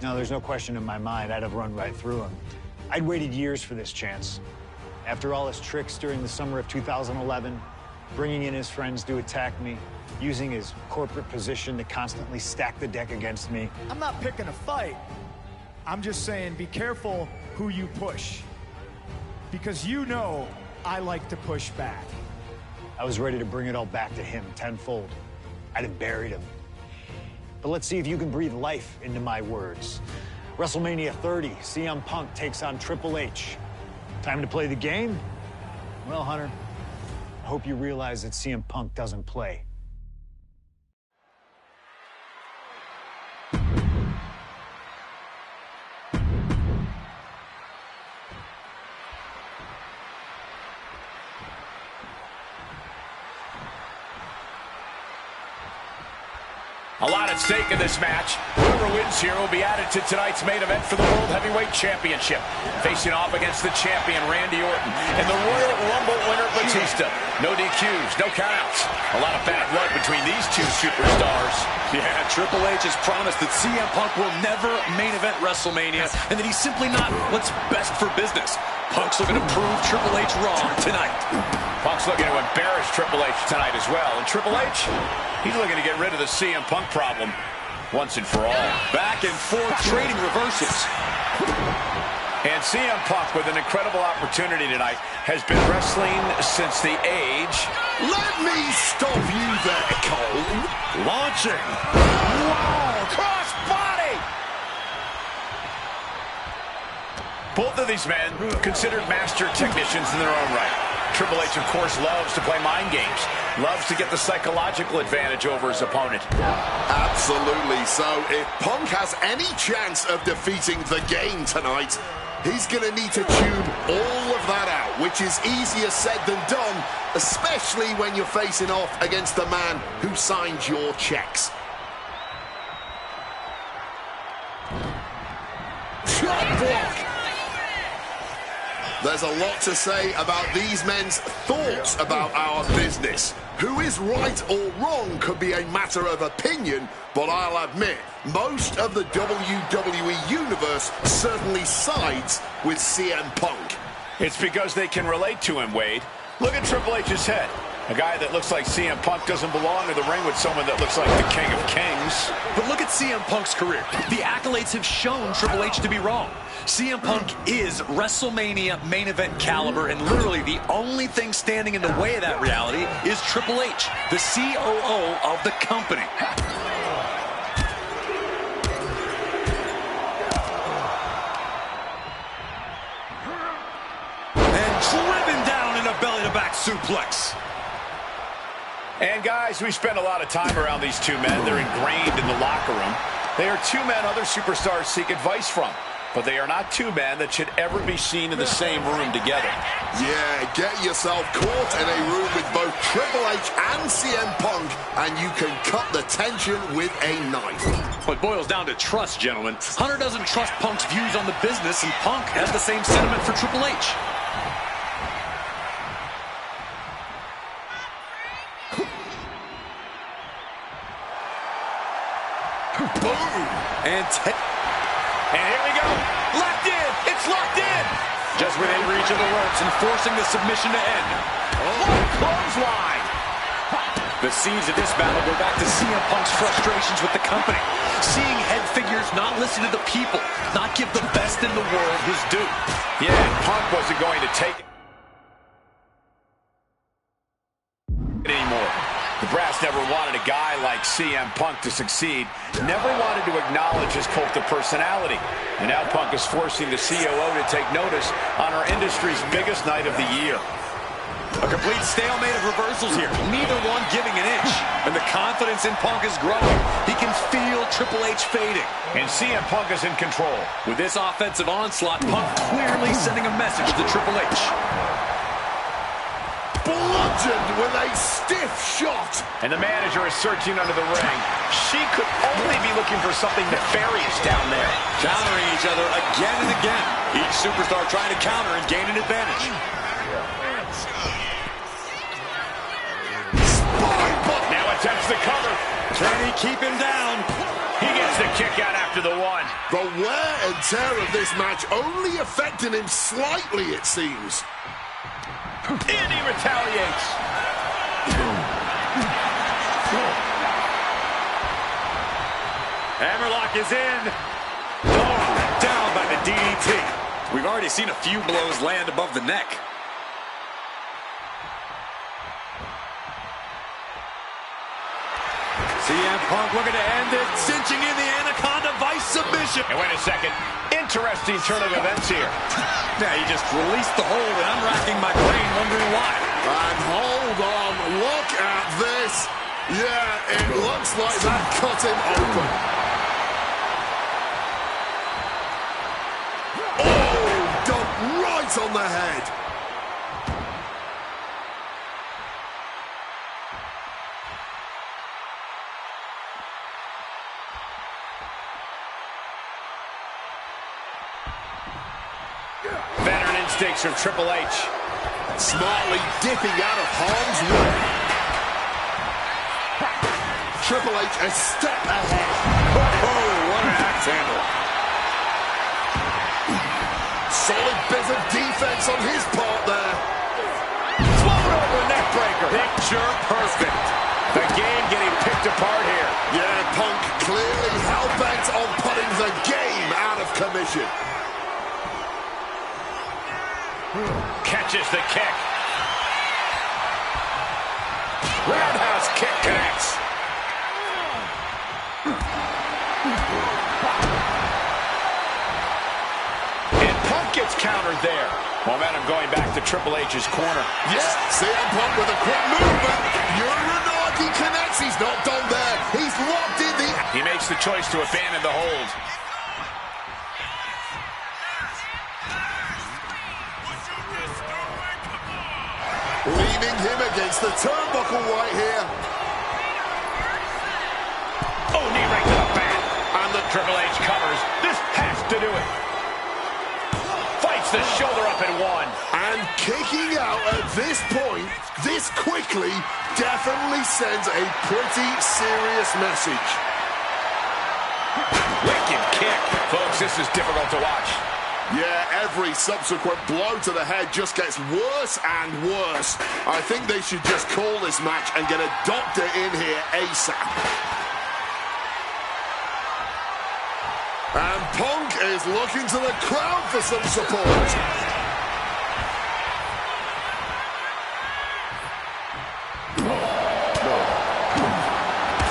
Now, there's no question in my mind I'd have run right through him. I'd waited years for this chance. After all his tricks during the summer of 2011, bringing in his friends to attack me, using his corporate position to constantly stack the deck against me. I'm not picking a fight. I'm just saying be careful who you push. Because you know I like to push back. I was ready to bring it all back to him tenfold. I'd have buried him. But let's see if you can breathe life into my words. WrestleMania 30, CM Punk takes on Triple H. Time to play the game? Well, Hunter, I hope you realize that CM Punk doesn't play. A lot at stake in this match. Whoever wins here will be added to tonight's main event for the World Heavyweight Championship. Facing off against the champion, Randy Orton, and the Royal Rumble winner, Batista. No DQs, no countouts. A lot of bad blood between these two superstars. Yeah, Triple H has promised that CM Punk will never main event WrestleMania, and that he's simply not what's best for business. Punk's looking to prove Triple H wrong tonight. Punk's looking to embarrass Triple H tonight as well. And Triple H, he's looking to get rid of the CM Punk problem once and for all. Back and forth trading reversals. And CM Punk, with an incredible opportunity tonight, has been wrestling since the age. Let me stop you there, Cole. Launching. Wow, cross body! Both of these men considered master technicians in their own right. Triple H, of course, loves to play mind games. Loves to get the psychological advantage over his opponent. Absolutely. So if Punk has any chance of defeating the game tonight, he's going to need to tune all of that out, which is easier said than done, especially when you're facing off against the man who signed your checks. Shot block. There's a lot to say about these men's thoughts about our business. Who is right or wrong could be a matter of opinion, but I'll admit, most of the WWE Universe certainly sides with CM Punk. It's because they can relate to him, Wade. Look at Triple H's head. A guy that looks like CM Punk doesn't belong in the ring with someone that looks like the King of Kings. But look at CM Punk's career. The accolades have shown Triple H to be wrong. CM Punk is WrestleMania main event caliber, and literally the only thing standing in the way of that reality is Triple H, the COO of the company. And driven down in a belly-to-back suplex. And guys, we spend a lot of time around these two men. They're ingrained in the locker room. They are two men other superstars seek advice from. But they are not two men that should ever be seen in the same room together. Yeah, get yourself caught in a room with both Triple H and CM Punk, and you can cut the tension with a knife. Well, it boils down to trust, gentlemen. Hunter doesn't trust Punk's views on the business, and Punk has the same sentiment for Triple H. Boom! And here we go. Locked in. It's locked in. Just within reach of the ropes and forcing the submission to end. Oh, clothesline. The seeds of this battle go back to CM Punk's frustrations with the company. Seeing head figures not listen to the people, not give the best in the world his due. Yeah, Punk wasn't going to take it anymore. The brass never wanted a guy like CM Punk to succeed, never wanted to acknowledge his cult of personality. And now Punk is forcing the COO to take notice on our industry's biggest night of the year. A complete stalemate of reversals here, neither one giving an inch. And the confidence in Punk is growing. He can feel Triple H fading. And CM Punk is in control. With this offensive onslaught, Punk clearly sending a message to Triple H. Bludgeoned with a stiff shot. And the manager is searching under the ring. She could only be looking for something nefarious down there. Countering each other again and again. Each superstar trying to counter and gain an advantage. Now attempts the cover. Can he keep him down? He gets the kick out after the one. The wear and tear of this match only affecting him slightly, it seems. And he retaliates. Hammerlock is in. Oh, down by the DDT. We've already seen a few blows land above the neck. CM Punk looking to end it, cinching in the Anaconda Vice submission. And wait a second. Interesting turn of events here. Yeah, he just released the hold, and I'm racking my brain wondering why. And hold on, look at this. Yeah, it looks like that cut him open. Oh, dumped right on the head. Veteran instincts from Triple H. Smartly dipping out of harm's way. Triple H a step ahead. Oh, what an axe handle. Solid bit of defense on his part there. Float over neck breaker. Picture perfect. The game getting picked apart here. Yeah, Punk clearly hell-bent on putting the game out of commission. Catches the kick. Roundhouse kick connects. And Punk gets countered there. Momentum going back to Triple H's corner. Yes, CM Punk with a quick movement. Uranagi connects. He's not done there. He's locked in the... He makes the choice to abandon the hold. Leaning him against the turnbuckle right here. Oh, knee right to the back. And the Triple H covers. This has to do it. Fights the shoulder up in one. And kicking out at this point, this quickly, definitely sends a pretty serious message. Wicked kick. Folks, this is difficult to watch. Yeah, every subsequent blow to the head just gets worse and worse. I think they should just call this match and get a doctor in here ASAP. And Punk is looking to the crowd for some support.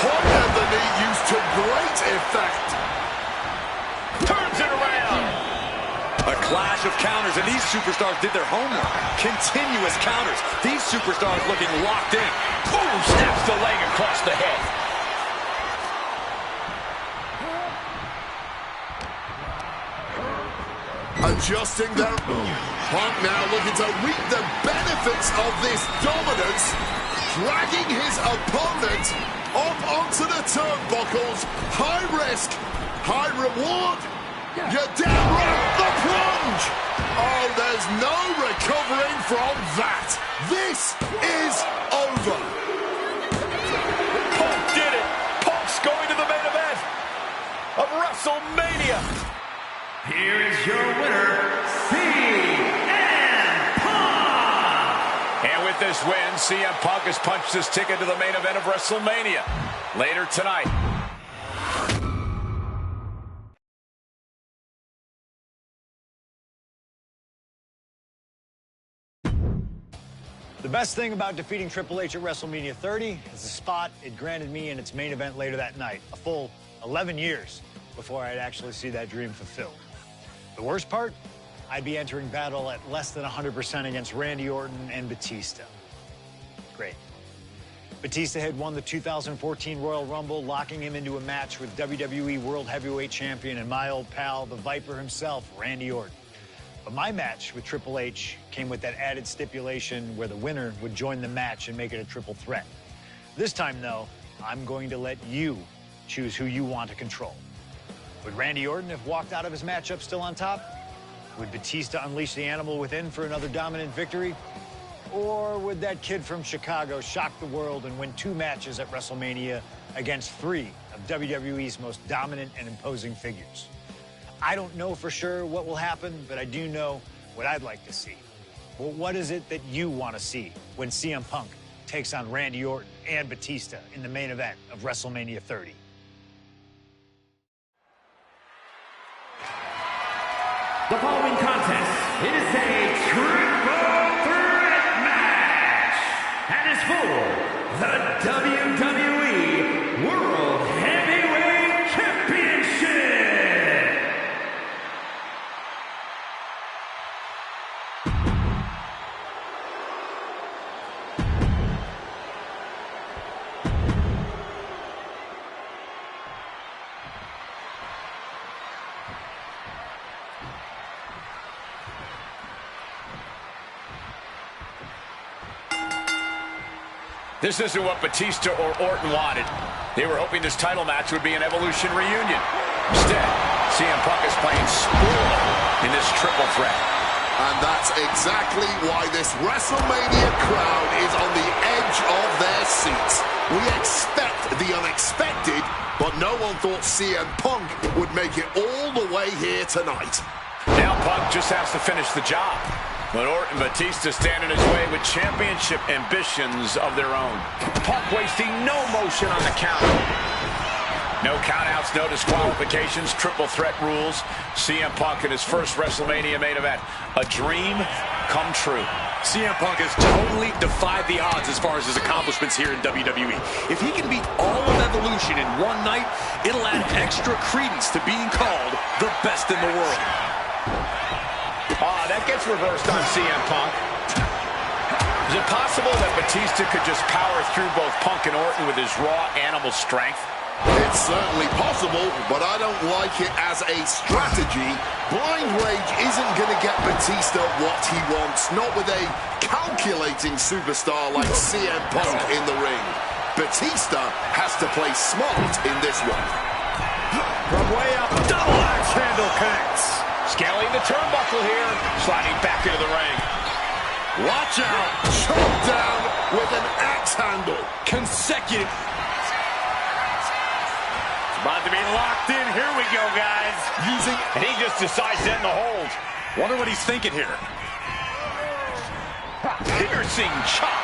Point of the knee used to great effect. Turns it around. A clash of counters, and these superstars did their homework. Continuous counters. These superstars looking locked in. Boom! Snaps the leg across the head. adjusting their... Punk now looking to reap the benefits of this dominance, dragging his opponent up onto the turnbuckles. High risk, high reward. You're damn right, the plunge. Oh, there's no recovering from that. This is over. Punk did it. Punk's going to the main event of WrestleMania. Here is your winner, CM Punk! And with this win, CM Punk has punched his ticket to the main event of WrestleMania later tonight. The best thing about defeating Triple H at WrestleMania 30 is the spot it granted me in its main event later that night. A full 11 years before I'd actually see that dream fulfilled. The worst part? I'd be entering battle at less than 100% against Randy Orton and Batista. Great. Batista had won the 2014 Royal Rumble, locking him into a match with WWE World Heavyweight Champion and my old pal, the Viper himself, Randy Orton. But my match with Triple H came with that added stipulation where the winner would join the match and make it a triple threat. This time, though, I'm going to let you choose who you want to control. Would Randy Orton have walked out of his matchup still on top? Would Batista unleash the animal within for another dominant victory? Or would that kid from Chicago shock the world and win 2 matches at WrestleMania against 3 of WWE's most dominant and imposing figures? I don't know for sure what will happen, but I do know what I'd like to see. Well, what is it that you want to see when CM Punk takes on Randy Orton and Batista in the main event of WrestleMania 30? The following contest is a triple threat match and is for the WWE World Heavyweight Championship. This isn't what Batista or Orton wanted. They were hoping this title match would be an Evolution reunion. Instead, CM Punk is playing spoiler in this triple threat. And that's exactly why this WrestleMania crowd is on the edge of their seats. We expect the unexpected, but no one thought CM Punk would make it all the way here tonight. Now Punk just has to finish the job. But Orton and Batista stand in his way with championship ambitions of their own. Punk wasting no motion on the counter. No countouts, no disqualifications, triple threat rules. CM Punk in his first WrestleMania main event. A dream come true. CM Punk has totally defied the odds as far as his accomplishments here in WWE. If he can beat all of Evolution in one night, it'll add extra credence to being called the best in the world. That gets reversed on CM Punk. Is it possible that Batista could just power through both Punk and Orton with his raw animal strength? It's certainly possible, but I don't like it as a strategy. Blind Rage isn't going to get Batista what he wants, not with a calculating superstar like CM Punk in the ring. Batista has to play smart in this one. From way up, double axe handle connects. Scaling the turnbuckle here, sliding back into the ring. Watch out! Choke down with an axe handle. Consecutive. It's about to be locked in. Here we go, guys. And he just decides to end the hold. Wonder what he's thinking here. Piercing chop.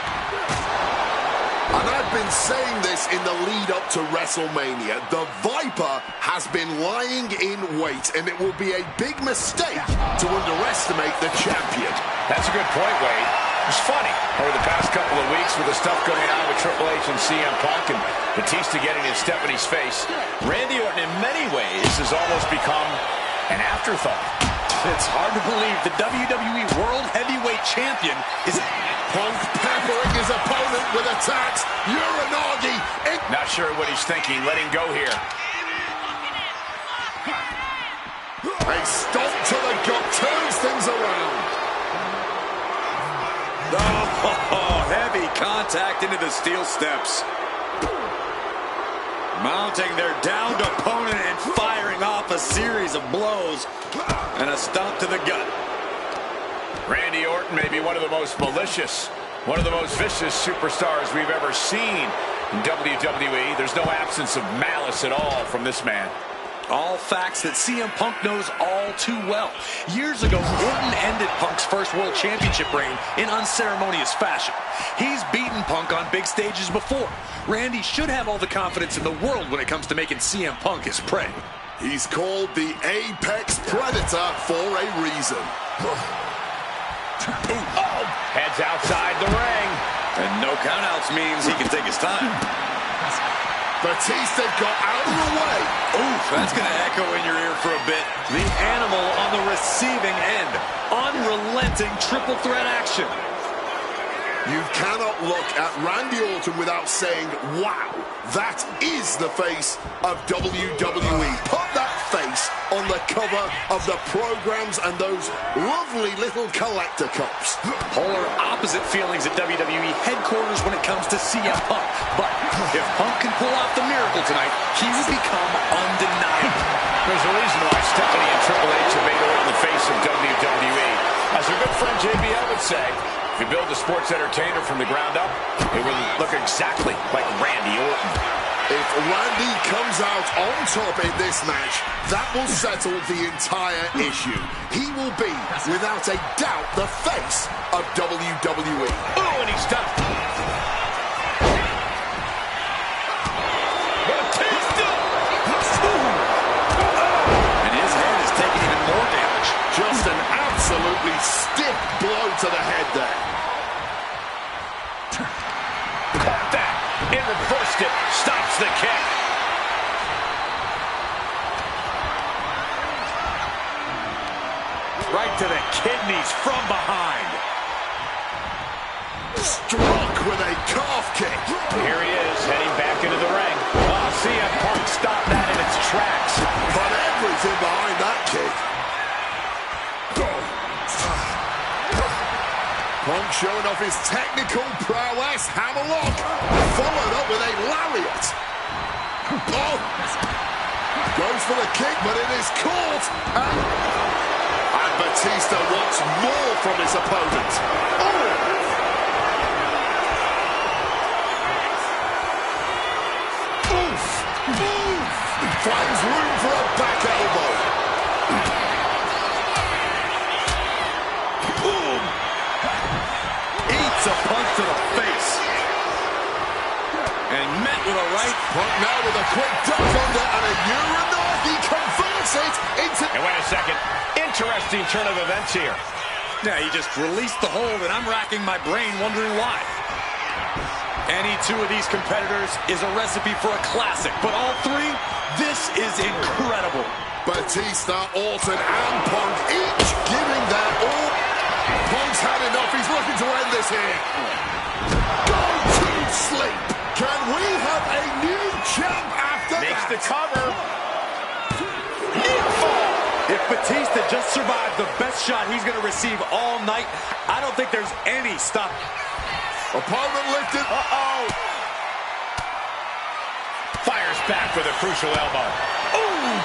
And I've been saying this in the lead up to WrestleMania. The Viper has been lying in wait, and it will be a big mistake to underestimate the champion. That's a good point, Wade. It's funny, over the past couple of weeks with the stuff going on with Triple H and CM Punk and Batista getting his step in his face, Randy Orton in many ways has almost become an afterthought. It's hard to believe the WWE World Heavyweight Champion is... Punk peppering his opponent with attacks. Uranagi. Not sure what he's thinking. Letting go here. A stomp to the gut turns things around. Oh, heavy contact into the steel steps. Mounting their downed opponent and firing off a series of blows. And a stomp to the gut. Randy Orton may be one of the most malicious, one of the most vicious superstars we've ever seen in WWE. There's no absence of malice at all from this man. All facts that CM Punk knows all too well. Years ago, Orton ended Punk's first World Championship reign in unceremonious fashion. He's beaten Punk on big stages before. Randy should have all the confidence in the world when it comes to making CM Punk his prey. He's called the Apex Predator for a reason. Heads outside the ring. And no countouts means he can take his time. Batista got out of the way. Oof, that's going to echo in your ear for a bit. The animal on the receiving end. Unrelenting triple threat action. You cannot look at Randy Orton without saying, wow, that is the face of WWE. Put that face on the cover of the programs and those lovely little collector cups. Polar opposite feelings at WWE headquarters when it comes to CM Punk. But if Punk can pull off the miracle tonight, he will become undeniable. There's a reason why Stephanie and Triple H have made Orton the face of WWE. As our good friend JBL would say, if you build a sports entertainer from the ground up, it will look exactly like Randy Orton. If Randy comes out on top in this match, that will settle the entire issue. He will be, without a doubt, the face of WWE. Oh, and he's done. And his head is taking even more damage. Just an absolutely stiff blow to the head there. Caught that. It reversed it. Stops the kick. Right to the kidneys from behind. Struck with a calf kick. Here he is, heading back into the ring. Oh, CM Punk stopped that in its tracks. Put everything behind that kick. Punk showing off his technical prowess. Hammerlock. Followed up with a lariat. Oh. Goes for the kick, but it is caught. And Batista wants more from his opponent. Oh. Oof. Oof. Finds room for a back elbow. A punch to the face. And met with a right. Punk now with a quick duck under and a Uranor. He converts it into... And wait a second. Interesting turn of events here. Yeah, he just released the hold, and I'm racking my brain wondering why. Any two of these competitors is a recipe for a classic, but all three, this is incredible. Batista, Orton, and Punk each giving their all. Punk's had enough. He's looking to end this here. Go to sleep. Can we have a new champ after Makes that? the cover. If Batista just survived the best shot he's going to receive all night, I don't think there's any stop. Opponent lifted. Uh-oh. Fires back with a crucial elbow. Ooh.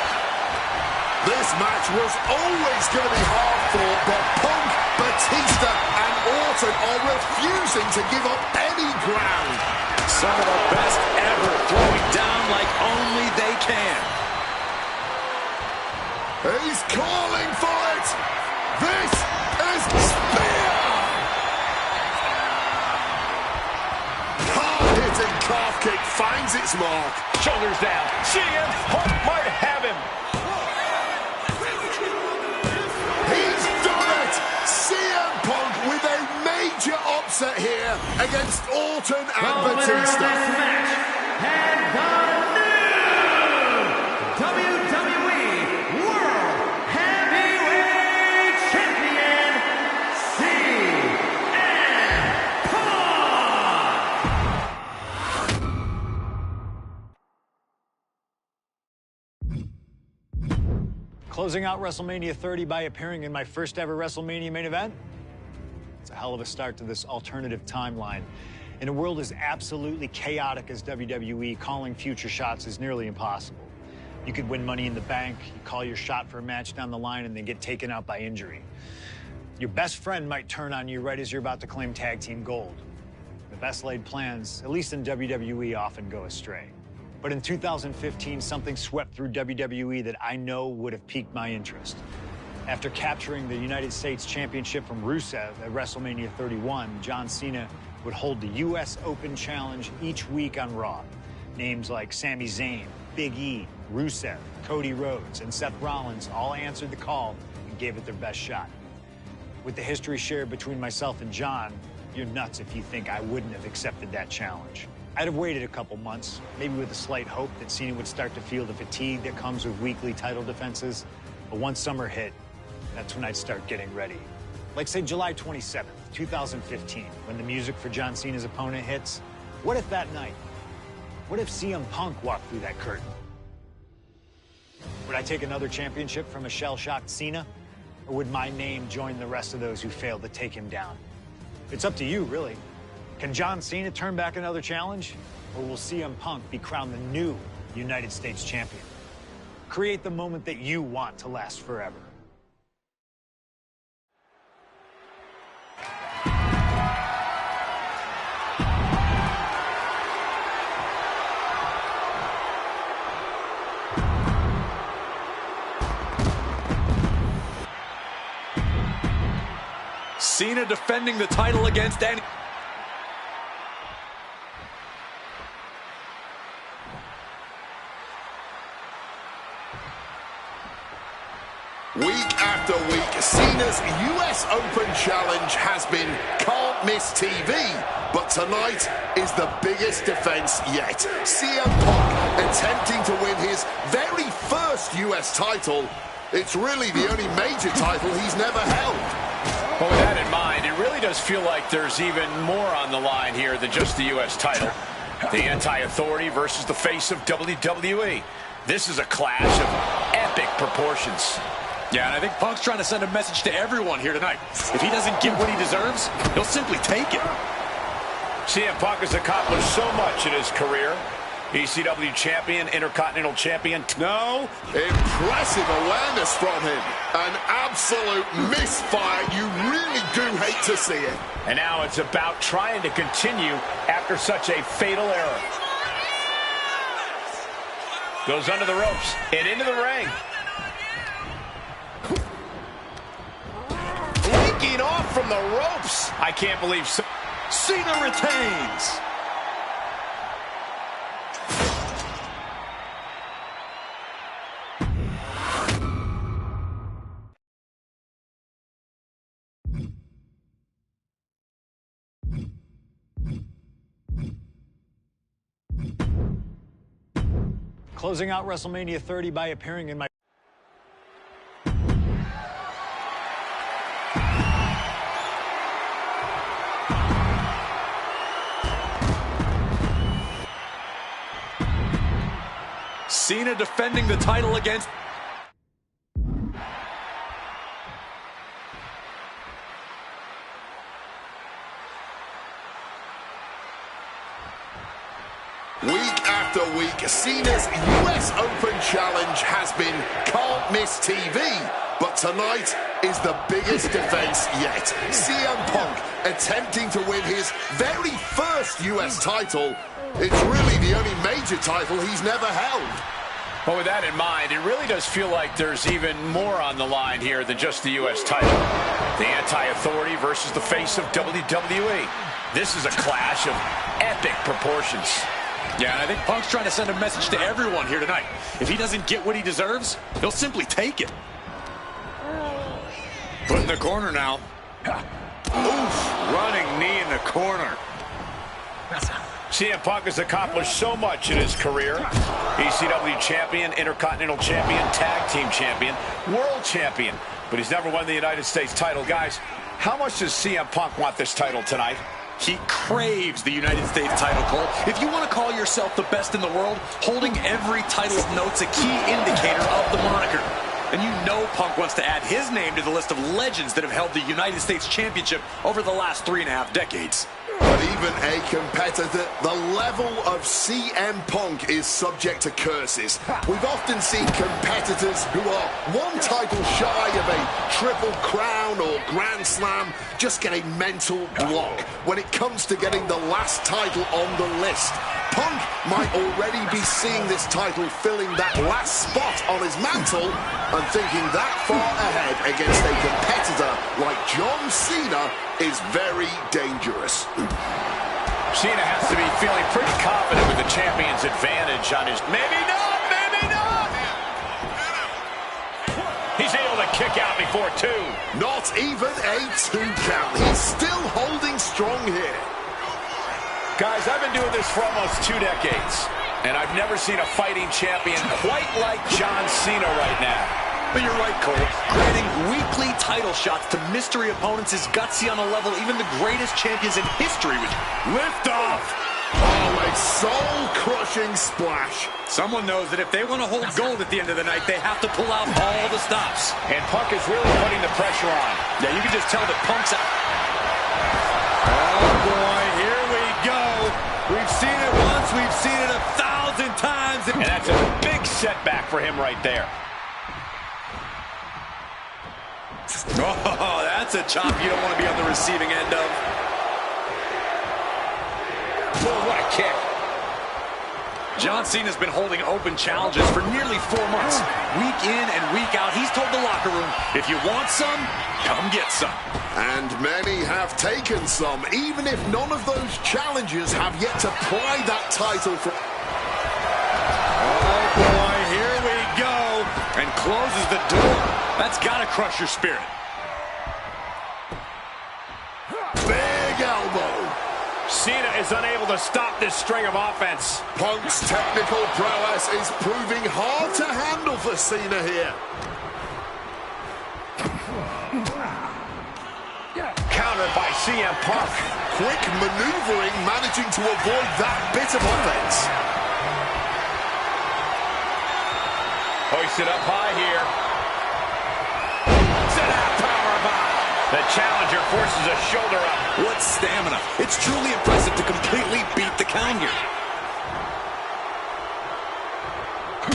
This match was always going to be hard fought, but Punk, Batista, and Orton are refusing to give up any ground. Some of the best ever, throwing down like only they can. He's calling for it. This is spear. Hard-hitting calf kick finds its mark. Shoulders down. CM Punk might have him. He's done it. CM Punk with a major upset here against Orton and Batista. And the new WWE World Heavyweight Champion, CM Punk. Closing out WrestleMania 30 by appearing in my first ever WrestleMania main event? It's a hell of a start to this alternative timeline. In a world as absolutely chaotic as WWE, calling future shots is nearly impossible. You could win Money in the Bank, you call your shot for a match down the line, and then get taken out by injury. Your best friend might turn on you right as you're about to claim tag team gold. The best laid plans, at least in WWE, often go astray. But in 2015, something swept through WWE that I know would have piqued my interest. After capturing the United States Championship from Rusev at WrestleMania 31, John Cena would hold the U.S. Open Challenge each week on Raw. Names like Sami Zayn, Big E, Rusev, Cody Rhodes, and Seth Rollins all answered the call and gave it their best shot. With the history shared between myself and John, you're nuts if you think I wouldn't have accepted that challenge. I'd have waited a couple months, maybe with a slight hope that Cena would start to feel the fatigue that comes with weekly title defenses. But once summer hit, that's when I'd start getting ready. Like, say, July 27th, 2015, when the music for John Cena's opponent hits. What if that night? What if CM Punk walked through that curtain? Would I take another championship from a shell-shocked Cena? Or would my name join the rest of those who failed to take him down? It's up to you, really. Can John Cena turn back another challenge? Or will CM Punk be crowned the new United States champion? Create the moment that you want to last forever. Cena defending the title against any... Week after week, Cena's US Open Challenge has been can't miss TV, but tonight is the biggest defense yet. CM Punk attempting to win his very first US title. It's really the only major title he's never held. Well, with that in mind, it really does feel like there's even more on the line here than just the U.S. title. The anti-authority versus the face of WWE. This is a clash of epic proportions. Yeah, and I think Punk's trying to send a message to everyone here tonight. If he doesn't get what he deserves, he'll simply take it. CM Punk has accomplished so much in his career. ECW champion, Intercontinental champion. No. Impressive awareness from him. An absolute misfire. You really do hate to see it. And now it's about trying to continue after such a fatal error. Goes under the ropes and into the ring. Leaking off from the ropes. I can't believe so. Cena retains. Closing out WrestleMania 30 by appearing in my... Cena defending the title against... Week after week, Cena's US Open Challenge has been can't miss TV, but tonight is the biggest defense yet. CM Punk attempting to win his very first US title. It's really the only major title he's never held. Well, with that in mind, it really does feel like there's even more on the line here than just the U.S. title. The anti-authority versus the face of WWE. This is a clash of epic proportions. Yeah, and I think Punk's trying to send a message to everyone here tonight. If he doesn't get what he deserves, he'll simply take it. Put in the corner now. Oof, running knee in the corner. CM Punk has accomplished so much in his career. ECW champion, Intercontinental champion, tag team champion, world champion. But he's never won the United States title. Guys, how much does CM Punk want this title tonight? He craves the United States title, Cole. If you want to call yourself the best in the world, holding every title note's a key indicator of the moniker. And you know Punk wants to add his name to the list of legends that have held the United States Championship over the last 3.5 decades. But even a competitor, the level of CM Punk is subject to curses. We've often seen competitors who are one title shy of a triple crown or grand slam just get a mental block when it comes to getting the last title on the list. Punk might already be seeing this title filling that last spot on his mantle and thinking that far ahead against a competitor like John Cena is very dangerous. Cena has to be feeling pretty confident with the champion's advantage on his... Maybe not, maybe not! He's able to kick out before 2. Not even a 2 count. He's still holding strong here. Guys, I've been doing this for almost 2 decades, and I've never seen a fighting champion quite like John Cena right now. But you're right, Cole. Granting weekly title shots to mystery opponents is gutsy on a level even the greatest champions in history would... Lift off! Oh, a soul-crushing splash. Someone knows that if they want to hold gold at the end of the night, they have to pull out all the stops. And Punk is really putting the pressure on. Yeah, you can just tell that Punk's out. Oh, boy, here we go. We've seen it once, we've seen it 1,000 times. And that's a big setback for him right there. Oh, that's a chop you don't want to be on the receiving end of. Oh, what a kick. John Cena's been holding open challenges for nearly 4 months. Week in and week out, he's told the locker room, if you want some, come get some. And many have taken some, even if none of those challenges have yet to pry that title from... Oh, boy, here we go. And closes the door. That's got to crush your spirit. Big elbow. Cena is unable to stop this string of offense. Punk's technical prowess is proving hard to handle for Cena here. Countered by CM Punk. Quick maneuvering, managing to avoid that bit of offense. Hoisted up high here. Sit out powerbomb. The challenger forces a shoulder up. What stamina. It's truly impressive to completely beat the count here.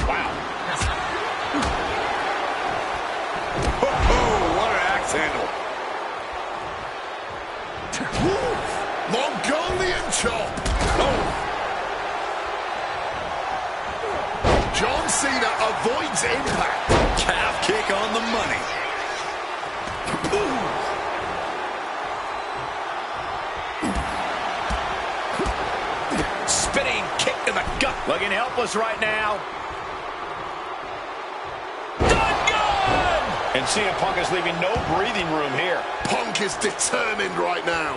Wow. Oh, what an axe handle. Mongolian chop. Oh. John Cena avoids impact. Calf kick on the money. Ooh. Spinning kick to the gut. Looking helpless right now. Done good! And CM Punk is leaving no breathing room here. Punk is determined right now.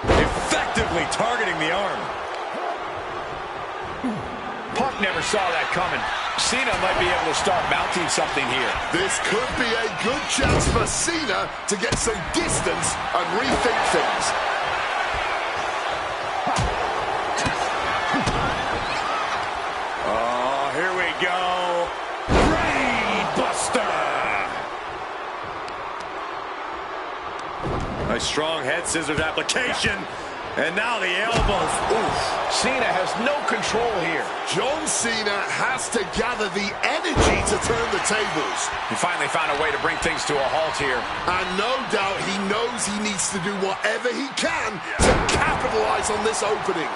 Effectively targeting the arm. Punk never saw that coming. Cena might be able to start mounting something here. This could be a good chance for Cena to get some distance and rethink things. Oh, here we go. Brainbuster! A strong head scissors application. And now the elbows. Oof. Cena has no control here. John Cena has to gather the energy to turn the tables. He finally found a way to bring things to a halt here. And no doubt he knows he needs to do whatever he can to capitalize on this opening.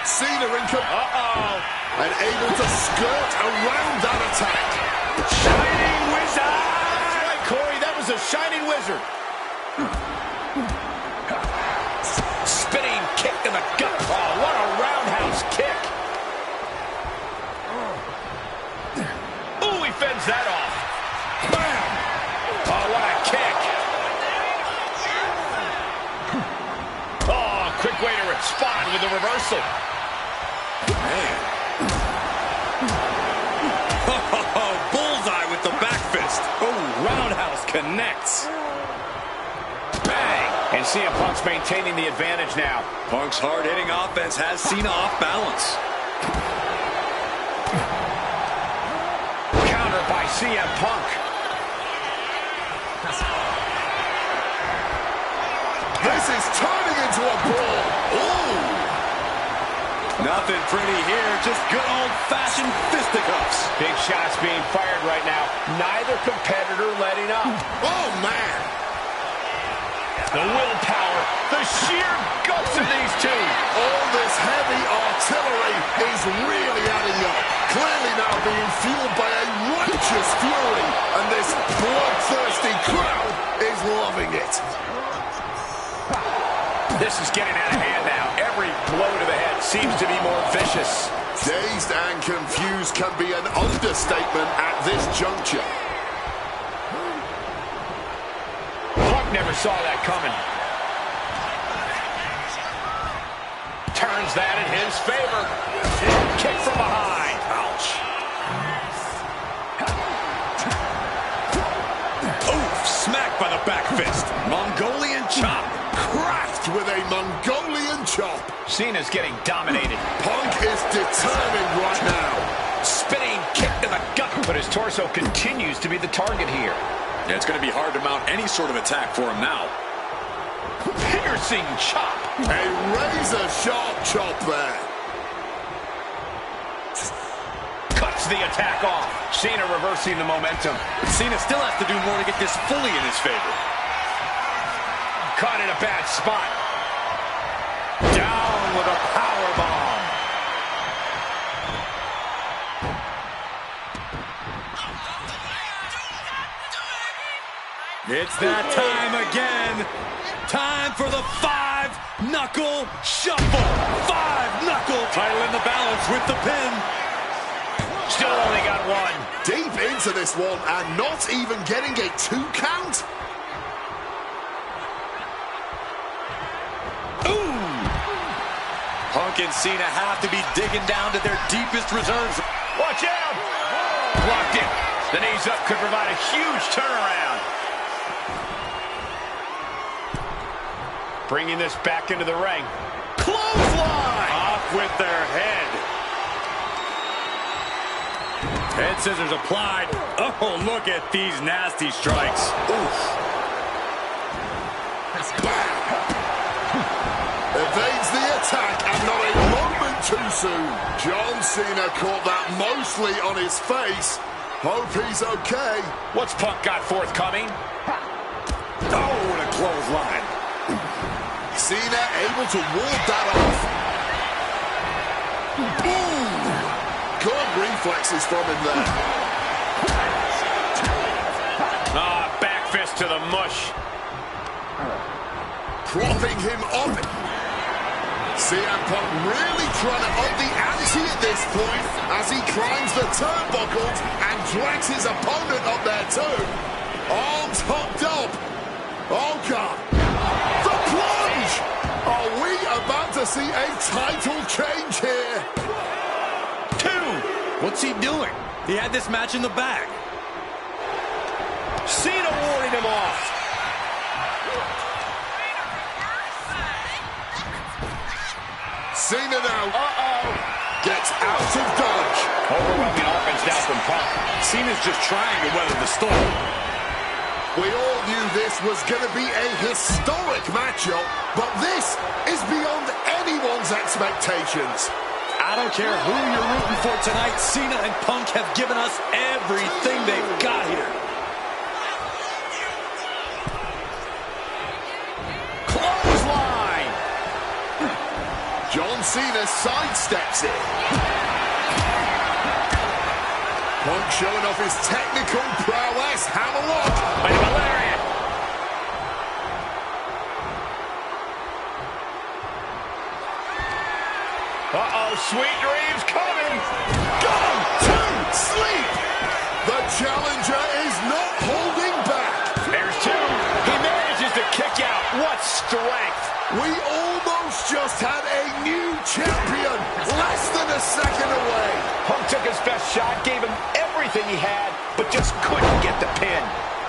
Cena in and able to skirt around that attack. Shining Wizard! That's right, Corey. That was a Shining Wizard. Spinning kick to the gut. Oh, what a roundhouse kick. Ooh, he fends that off. Bam! Oh, what a kick. Oh, quick way to respond with the reversal. Man. Oh, bullseye with the back fist. Oh, roundhouse connects. Bang. And CM Punk's maintaining the advantage now. Punk's hard-hitting offense has Cena off balance. Counter by CM Punk. This is turning into a brawl. Ooh. Nothing pretty here, just good old-fashioned fisticuffs. Big shots being fired right now. Neither competitor letting up. Oh, man. The willpower, the sheer guts of these two. All this heavy artillery is really adding up. Clearly now being fueled by a righteous fury. And this bloodthirsty crowd is loving it. This is getting out of hand now. Every blow to the head seems to be more vicious. Dazed and confused can be an understatement at this juncture. Punk never saw that coming. Turns that in his favor. Kick from behind. Ouch. Oof, smacked by the back fist. Mongolian chop. Cracked with a Mongolian chop. Cena's getting dominated. Punk is determined right now. Spinning kick to the gut. But his torso continues to be the target here. Yeah, it's going to be hard to mount any sort of attack for him now. Piercing chop. A razor-sharp chop there. Cuts the attack off. Cena reversing the momentum. Cena still has to do more to get this fully in his favor. Caught in a bad spot. Down with a powerbomb. It's that time again. Time for the five-knuckle shuffle. Five-knuckle. Title in the balance with the pin. Still only got one. Deep into this one and not even getting a 2 count. Ooh! Punk and Cena have to be digging down to their deepest reserves. Watch out! Blocked it. The knees up could provide a huge turnaround. Bringing this back into the ring. Clothesline! Off with their head. Head scissors applied. Oh, look at these nasty strikes. Oof. Evades the attack and not a moment too soon. John Cena caught that mostly on his face. Hope he's okay. What's Punk got forthcoming? Oh, what a clothesline. Cena able to ward that off. Boom! Good reflexes from him there. Back fist to the mush. Propping him up. CM Punk really trying to up the ante at this point as he climbs the turnbuckles and drags his opponent up there too. Arms hooked up. Oh, God. The plunge! Are we about to see a title change here? 2. What's he doing? He had this match in the bag. Cena warding him off. Cena now gets out of dodge. Overwhelming offense down from Punk. Cena's just trying to weather the storm. We all knew this was going to be a historic matchup, but this is beyond anyone's expectations. I don't care who you're rooting for tonight, Cena and Punk have given us everything they've got here. Clothesline! John Cena sidesteps it. Punk showing off his technical prowess. Have a look. By the Valerian. Sweet dreams coming. Go to sleep. The challenger is not holding back. There's 2. He manages to kick out. What strength. We almost just had a new champion. Less than a second away. Punk took his best shot, gave him everything he had, but just couldn't get the pin.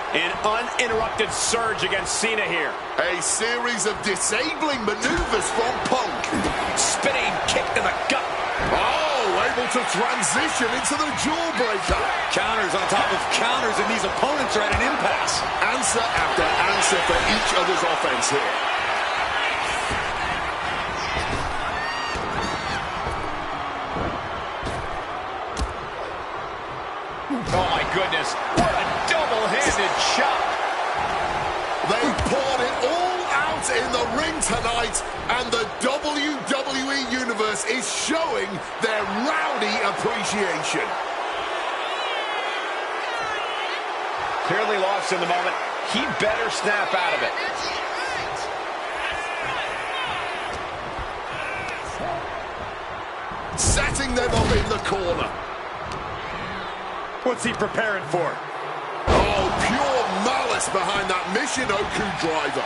An uninterrupted surge against Cena here. A series of disabling maneuvers from Punk. Spinning kick to the gut. Oh, able to transition into the jawbreaker. Counters on top of counters, and these opponents are at an impasse. Answer after answer for each other's offense here. Oh, my goodness. What a double-handed chop. They poured it all out in the ring tonight, and the WWE Universe is showing their rowdy appreciation. Clearly lost in the moment. He better snap out of it. Setting them up in the corner. What's he preparing for? Oh, pure malice behind that Michinoku driver.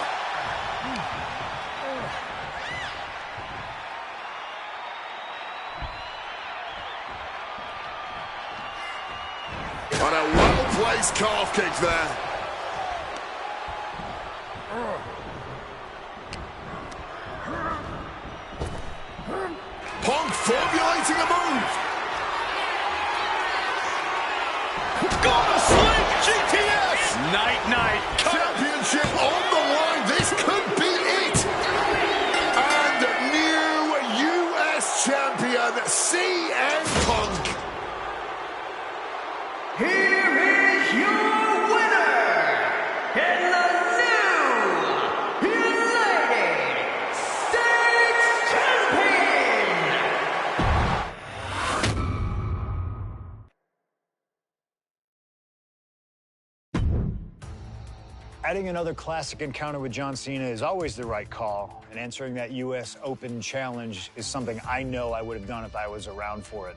And a well-placed calf kick there. Punk formulating a move. Gonna sling GTS! Night-night. Championship on the line. This could be it. And new U.S. champion, CM Punk. Here is your winner, and the new United States Champion. Adding another classic encounter with John Cena is always the right call, and answering that U.S. Open challenge is something I know I would have done if I was around for it.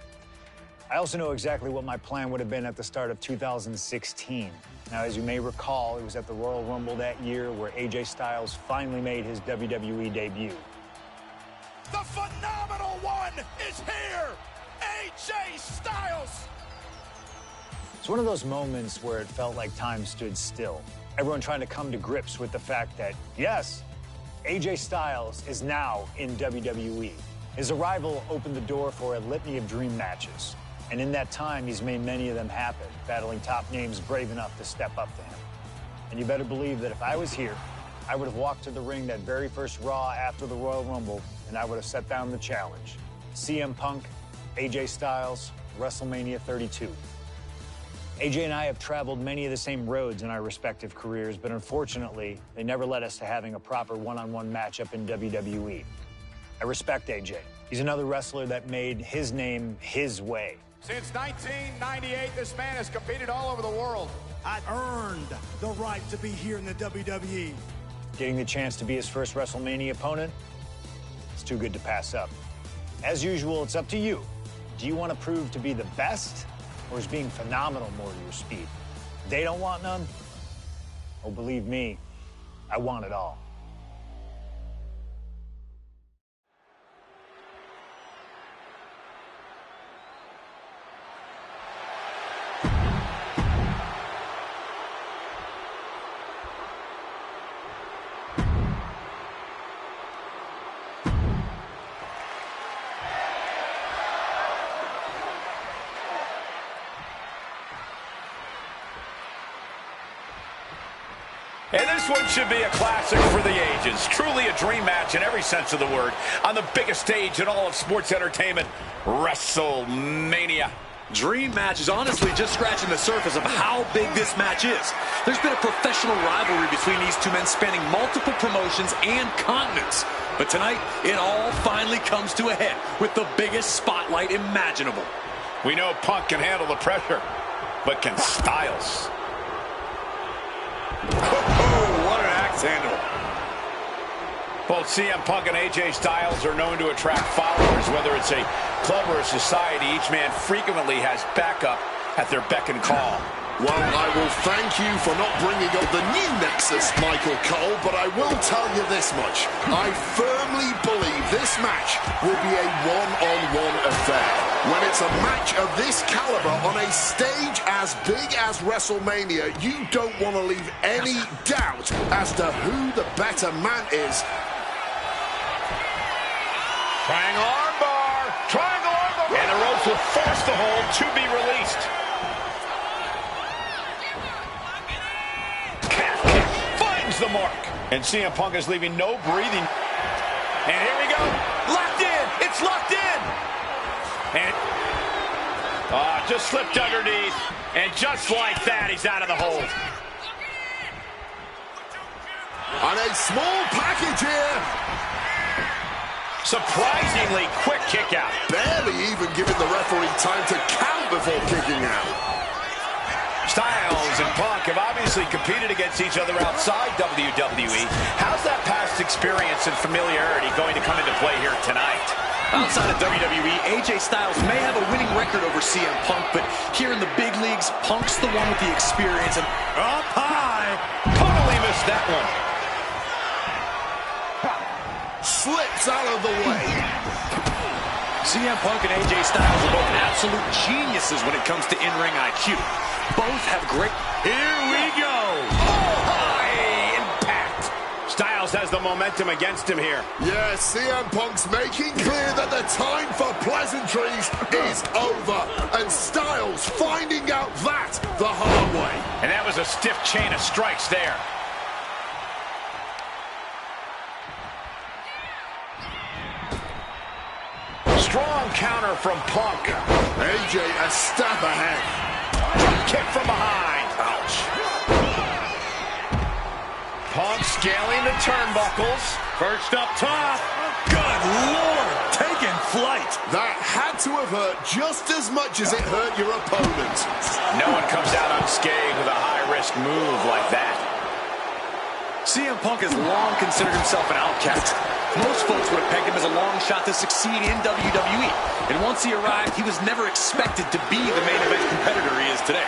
I also know exactly what my plan would have been at the start of 2016. Now, as you may recall, it was at the Royal Rumble that year where AJ Styles finally made his WWE debut. The phenomenal one is here! AJ Styles! It's one of those moments where it felt like time stood still. Everyone trying to come to grips with the fact that, yes, AJ Styles is now in WWE. His arrival opened the door for a litany of dream matches. And in that time, he's made many of them happen, battling top names brave enough to step up to him. And you better believe that if I was here, I would have walked to the ring that very first Raw after the Royal Rumble, and I would have set down the challenge. CM Punk, AJ Styles, WrestleMania 32. AJ and I have traveled many of the same roads in our respective careers, but unfortunately, they never led us to having a proper one-on-one matchup in WWE. I respect AJ. He's another wrestler that made his name his way. Since 1998, this man has competed all over the world. I earned the right to be here in the WWE. Getting the chance to be his first WrestleMania opponent, it's too good to pass up. As usual, it's up to you. Do you want to prove to be the best, or is being phenomenal more to your speed? They don't want none? Oh, believe me, I want it all. And this one should be a classic for the ages. Truly a dream match in every sense of the word. On the biggest stage in all of sports entertainment, WrestleMania. Dream match is honestly just scratching the surface of how big this match is. There's been a professional rivalry between these two men spanning multiple promotions and continents. But tonight, it all finally comes to a head with the biggest spotlight imaginable. We know Punk can handle the pressure, but can Styles? Oh, what an axe handle. Both CM Punk and AJ Styles are known to attract followers, whether it's a club or a society. Each man frequently has backup at their beck and call. Well, I will thank you for not bringing up the new Nexus, Michael Cole, but I will tell you this much. I firmly believe this match will be a one-on-one affair. When it's a match of this caliber on a stage as big as WrestleMania, you don't want to leave any doubt as to who the better man is. Triangle armbar. Triangle armbar. And the ropes will force the hold to be released. Calf kick finds the mark. And CM Punk is leaving no breathing. And here we go. Locked in. It's locked in. And just slipped underneath. And just like that, he's out of the hold. And a small package here. Surprisingly quick kick out. Barely even giving the referee time to count before kicking out. Styles and Punk have obviously competed against each other outside WWE. How's that past experience and familiarity going to come into play here tonight? Outside of WWE, AJ Styles may have a winning record over CM Punk, but here in the big leagues, Punk's the one with the experience. And up high. Totally missed that one. Slips out of the way. CM Punk and AJ Styles are both absolute geniuses when it comes to in-ring IQ. Both have great... Here we go. Oh, high impact. Styles has the momentum against him here. Yes, CM Punk's making clear that the time for pleasantries is over. And Styles finding out that the hard way. And that was a stiff chain of strikes there. Strong counter from Punk. AJ a step ahead. Drop kick from behind. Ouch. Punk scaling the turnbuckles. Perched up top. Good Lord, taking flight. That had to have hurt just as much as it hurt your opponent. No one comes out unscathed with a high-risk move like that. CM Punk has long considered himself an outcast. Most folks would have pegged him as a long shot to succeed in WWE. And once he arrived, he was never expected to be the main event competitor he is today.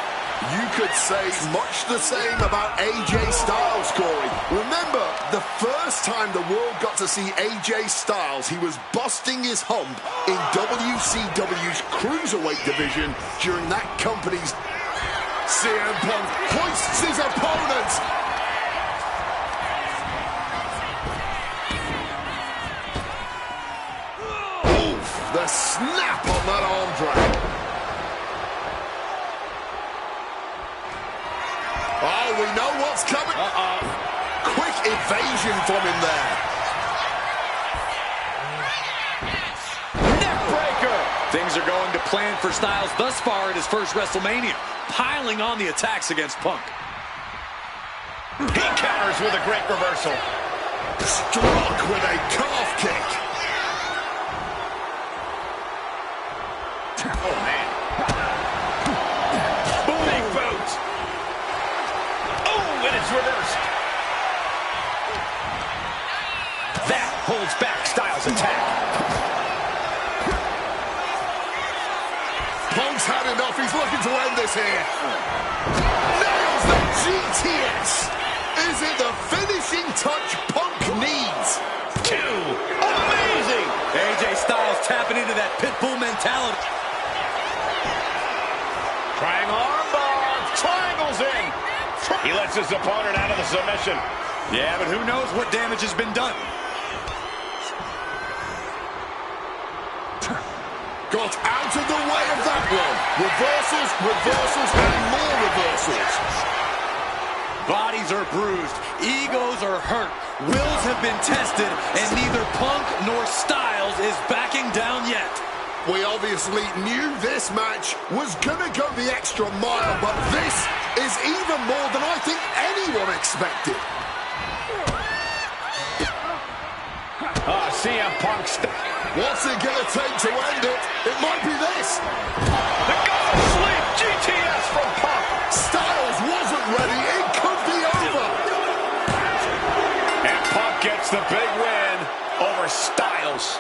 You could say much the same about AJ Styles, Corey. Remember, the first time the world got to see AJ Styles, he was busting his hump in WCW's Cruiserweight division during that company's... CM Punk hoists his opponent. The snap on that arm drag. Oh, we know what's coming. Quick evasion from him there. Neck breaker. Things are going to plan for Styles thus far at his first WrestleMania, piling on the attacks against Punk. He counters with a great reversal. Struck with a calf kick. Oh, man. Big boot. Oh, and it's reversed. That holds back Styles' attack. Punk's had enough. He's looking to end this here. Nails the GTS. Is it the finishing touch Punk needs? Two. Amazing. AJ Styles tapping into that pitbull mentality. Triangle armbar. Triangles in. He lets his opponent out of the submission. Yeah, but who knows what damage has been done. Got out of the way of that one. Reversals, reversals, and more reversals. Bodies are bruised. Egos are hurt. Wills have been tested, and neither Punk nor Styles is backing down yet. We obviously knew this match was going to go the extra mile, but this is even more than I think anyone expected. CM Punk. What's it going to take to end it? It might be this. The God of Sleep GTS from Punk. Styles wasn't ready. It could be over. And Punk gets the big win over Styles.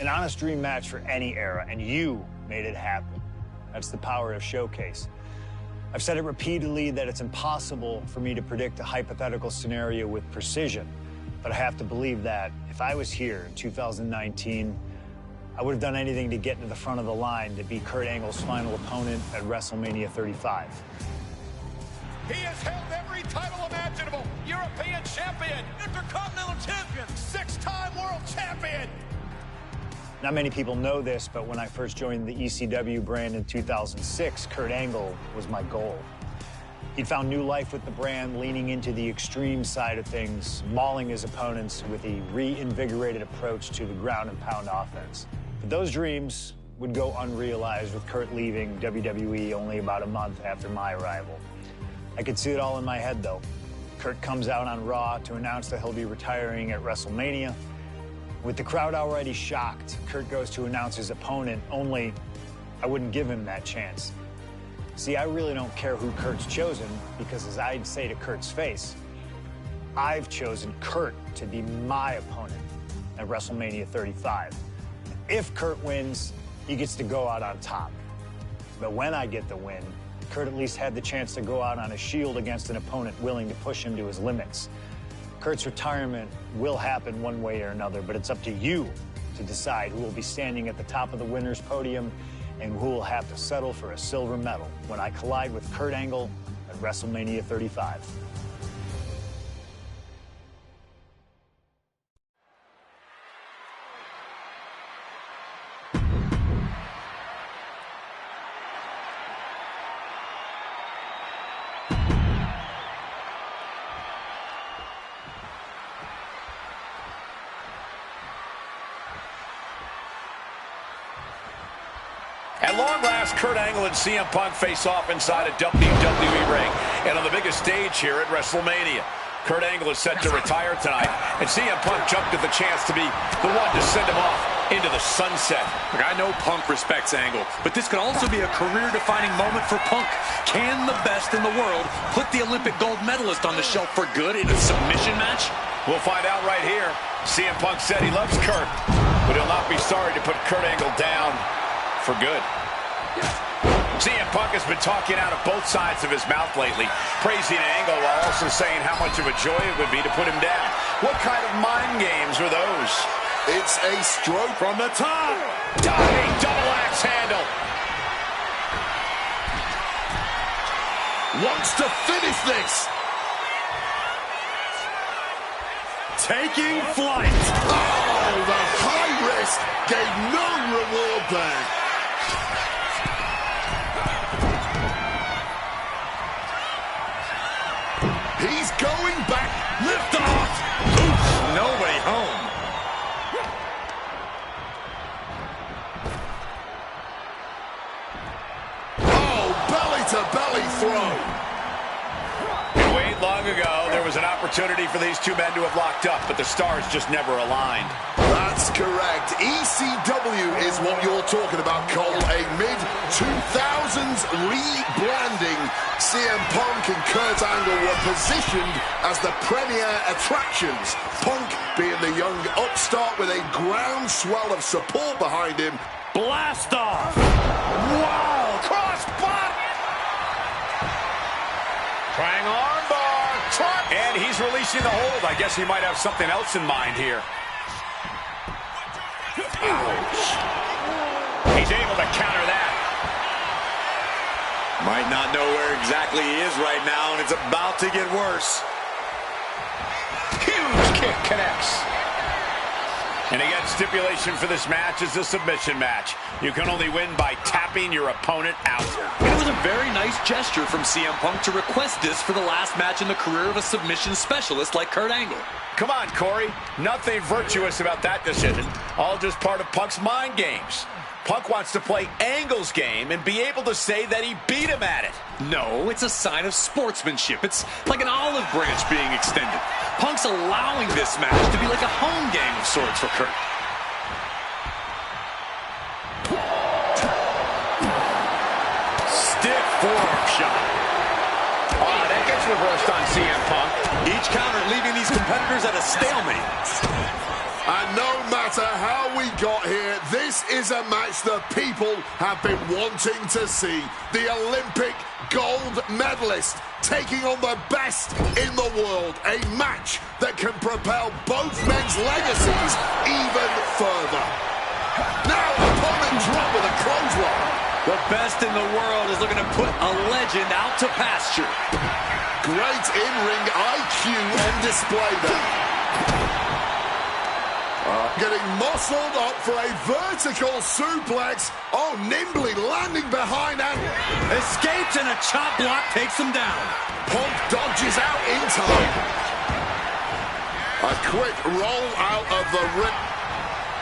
An honest dream match for any era, and you made it happen. That's the power of Showcase. I've said it repeatedly that it's impossible for me to predict a hypothetical scenario with precision, but I have to believe that if I was here in 2019, I would have done anything to get into the front of the line to beat Kurt Angle's final opponent at WrestleMania 35. He has held every title imaginable. European champion, Intercontinental champion, 6-time world champion. Not many people know this, but when I first joined the ECW brand in 2006, Kurt Angle was my goal. He'd found new life with the brand, leaning into the extreme side of things, mauling his opponents with a reinvigorated approach to the ground and pound offense. But those dreams would go unrealized with Kurt leaving WWE only about a month after my arrival. I could see it all in my head, though. Kurt comes out on Raw to announce that he'll be retiring at WrestleMania. With the crowd already shocked, Kurt goes to announce his opponent, only I wouldn't give him that chance. See, I really don't care who Kurt's chosen, because as I'd say to Kurt's face, I've chosen Kurt to be my opponent at WrestleMania 35. If Kurt wins, he gets to go out on top. But when I get the win, Kurt at least had the chance to go out on a shield against an opponent willing to push him to his limits. Kurt's retirement will happen one way or another, but it's up to you to decide who will be standing at the top of the winner's podium and who will have to settle for a silver medal when I collide with Kurt Angle at WrestleMania 35. At long last, Kurt Angle and CM Punk face off inside a WWE ring and on the biggest stage here at WrestleMania. Kurt Angle is set to retire tonight, and CM Punk jumped at the chance to be the one to send him off into the sunset. Look, I know Punk respects Angle, but this could also be a career-defining moment for Punk. Can the best in the world put the Olympic gold medalist on the shelf for good in a submission match? We'll find out right here. CM Punk said he loves Kurt, but he'll not be sorry to put Kurt Angle down for good. CM Punk has been talking out of both sides of his mouth lately, praising Angle while also saying how much of a joy it would be to put him down. What kind of mind games were those? It's a stroke From the top. Diving double axe handle. wants to finish this. Taking flight. Oh, the high risk gave no reward there. He's going back. Lift off. Oof, no way home. Oh, belly-to-belly throw. Long ago, there was an opportunity for these two men to have locked up, but the stars just never aligned. That's correct. ECW is what you're talking about, Cole. A mid-2000s rebranding. CM Punk and Kurt Angle were positioned as the premier attractions. Punk being the young upstart with a groundswell of support behind him. Blast off. Wow! Cross body! Trying armbar. And he's releasing the hold. I guess he might have something else in mind here. Ouch. He's able to counter that. Might not know where exactly he is right now, and it's about to get worse. Huge kick connects. And again, stipulation for this match is a submission match. You can only win by tapping your opponent out. It was a very nice gesture from CM Punk to request this for the last match in the career of a submission specialist like Kurt Angle. Come on, Corey. Nothing virtuous about that decision. All just part of Punk's mind games. Punk wants to play Angle's game and be able to say that he beat him at it. No, it's a sign of sportsmanship. It's like an olive branch being extended. Punk's allowing this match to be like a home game of sorts for Kurt. Stiff forearm shot. Oh, that gets reversed on CM Punk. Each counter leaving these competitors at a stalemate. And no matter how we got here, this is a match the people have been wanting to see. The Olympic gold medalist taking on the best in the world. A match that can propel both men's legacies even further. Now, opponent drop with a clothesline. The best in the world is looking to put a legend out to pasture. Great in-ring IQ on display there. Getting muscled up for a vertical suplex. Oh, nimbly landing behind and Escapes, and a chop block takes him down. Punk dodges out in time. A quick roll out of the ring.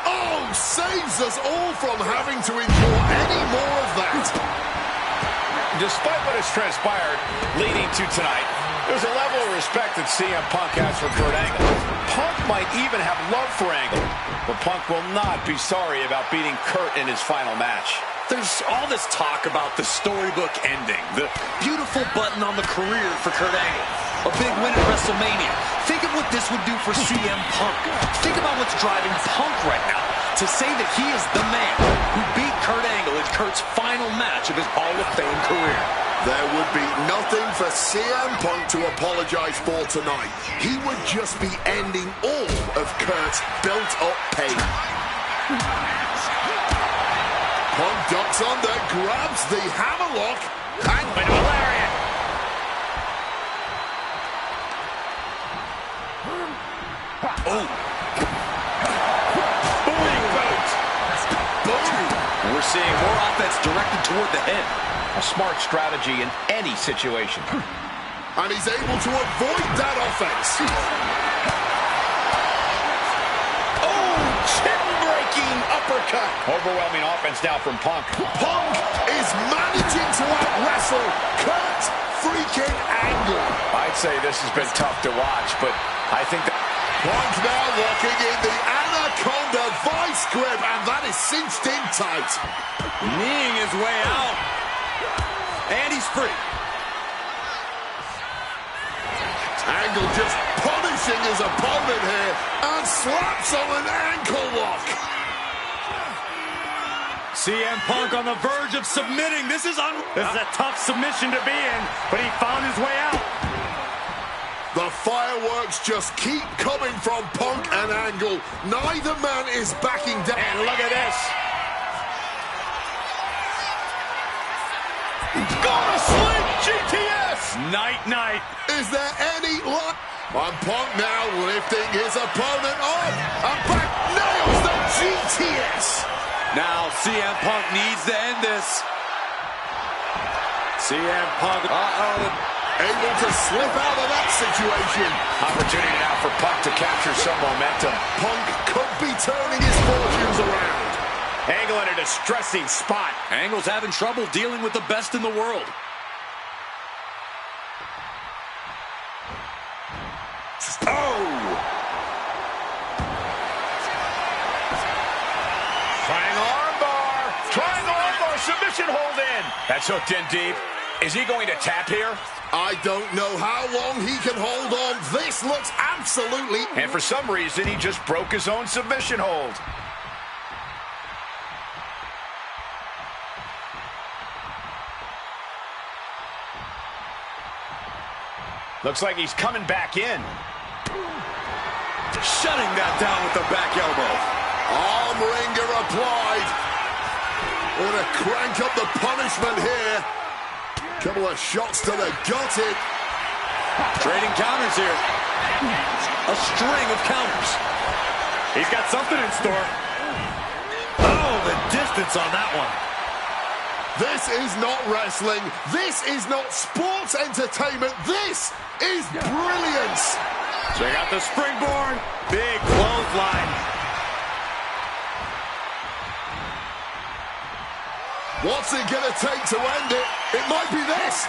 Oh, saves us all from having to endure any more of that. Despite what has transpired leading to tonight, there's a level of respect that CM Punk has for Kurt Angle. Punk might even have love for Angle, but Punk will not be sorry about beating Kurt in his final match. There's all this talk about the storybook ending, the beautiful button on the career for Kurt Angle, a big win at WrestleMania. Think of what this would do for CM Punk. Think about what's driving Punk right now. To say that he is the man who beat Kurt Angle in Kurt's final match of his Hall of Fame career. There would be nothing for CM Punk to apologize for tonight. He would just be ending all of Kurt's built-up pain. Punk ducks under, grabs the hammerlock, and Into a lariat. Oh, Booming boot. boom! and we're seeing more offense directed toward the head. A smart strategy in any situation. And he's able to avoid that offense. Oh, chin-breaking uppercut. Overwhelming offense now from Punk. Punk is managing to out-wrestle Kurt freaking Angle. I'd say this has been tough to watch, but I think that Punk now locking in the Anaconda vice grip, and that is cinched in tight. Kneeing his way out. And he's free. Angle just punishing his opponent here and slaps on an ankle lock. CM Punk on the verge of submitting. This is a tough submission to be in, but he found his way out. The fireworks just keep coming from Punk and Angle. Neither man is backing down. And look at this. Gonna sleep, GTS! Night. Is there any luck? And Punk now lifting his opponent up. And back nails the GTS. Now CM Punk needs to end this. CM Punk, Able to slip out of that situation. Opportunity now for Punk to capture some momentum. Punk could be turning his fortunes around. Angle in a distressing spot. Angle's having trouble dealing with the best in the world. Oh! Triangle armbar, submission hold in. That's hooked in deep. Is he going to tap here? I don't know how long he can hold on. This looks absolutely... And for some reason, he just broke his own submission hold. Looks like he's coming back in. Shutting that down with the back elbow. Arm wringer applied. We're going to crank up the punishment here. Couple of shots to the gut it. Trading counters here. A string of counters. He's got something in store. Oh, the distance on that one. This is not wrestling. This is not sports entertainment. This is brilliance. Check out the springboard. Big clothesline. What's it going to take to end it? It might be this.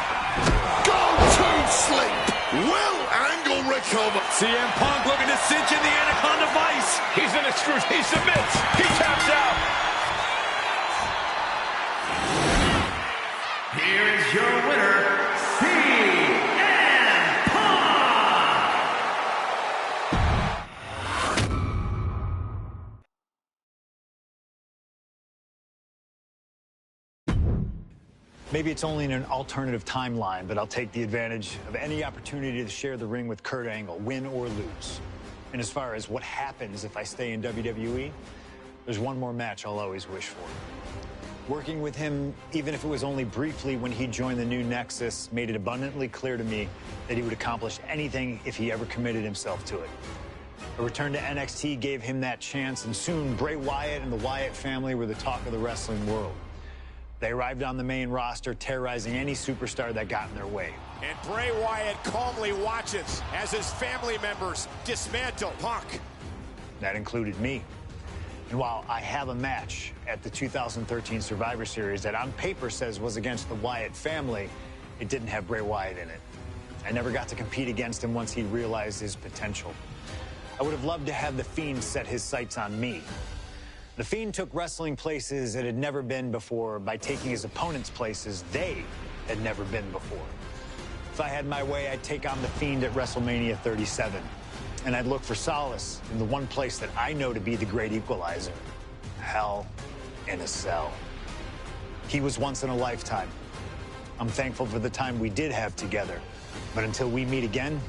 Go to sleep. Will Angle recover? CM Punk looking to cinch in the Anaconda Vice. He's in a screw. He submits. He taps out. Here is your winner, CM Punk! Maybe it's only in an alternative timeline, but I'll take the advantage of any opportunity to share the ring with Kurt Angle, win or lose. And as far as what happens if I stay in WWE, there's one more match I'll always wish for. Working with him, even if it was only briefly when he joined the new Nexus, made it abundantly clear to me that he would accomplish anything if he ever committed himself to it. A return to NXT gave him that chance, and soon Bray Wyatt and the Wyatt family were the talk of the wrestling world. They arrived on the main roster, terrorizing any superstar that got in their way. And Bray Wyatt calmly watches as his family members dismantle Punk. That included me. And while I have a match at the 2013 Survivor Series that on paper says was against the Wyatt family, it didn't have Bray Wyatt in it. I never got to compete against him once he realized his potential. I would have loved to have The Fiend set his sights on me. The Fiend took wrestling places it had never been before by taking his opponents places they had never been before. If I had my way, I'd take on The Fiend at WrestleMania 37. And I'd look for solace in the one place that I know to be the great equalizer: Hell in a Cell. He was once in a lifetime. I'm thankful for the time we did have together. But until we meet again,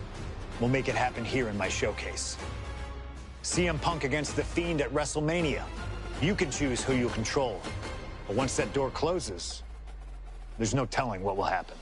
we'll make it happen here in my showcase. CM Punk against The Fiend at WrestleMania. You can choose who you'll control. But once that door closes, there's no telling what will happen.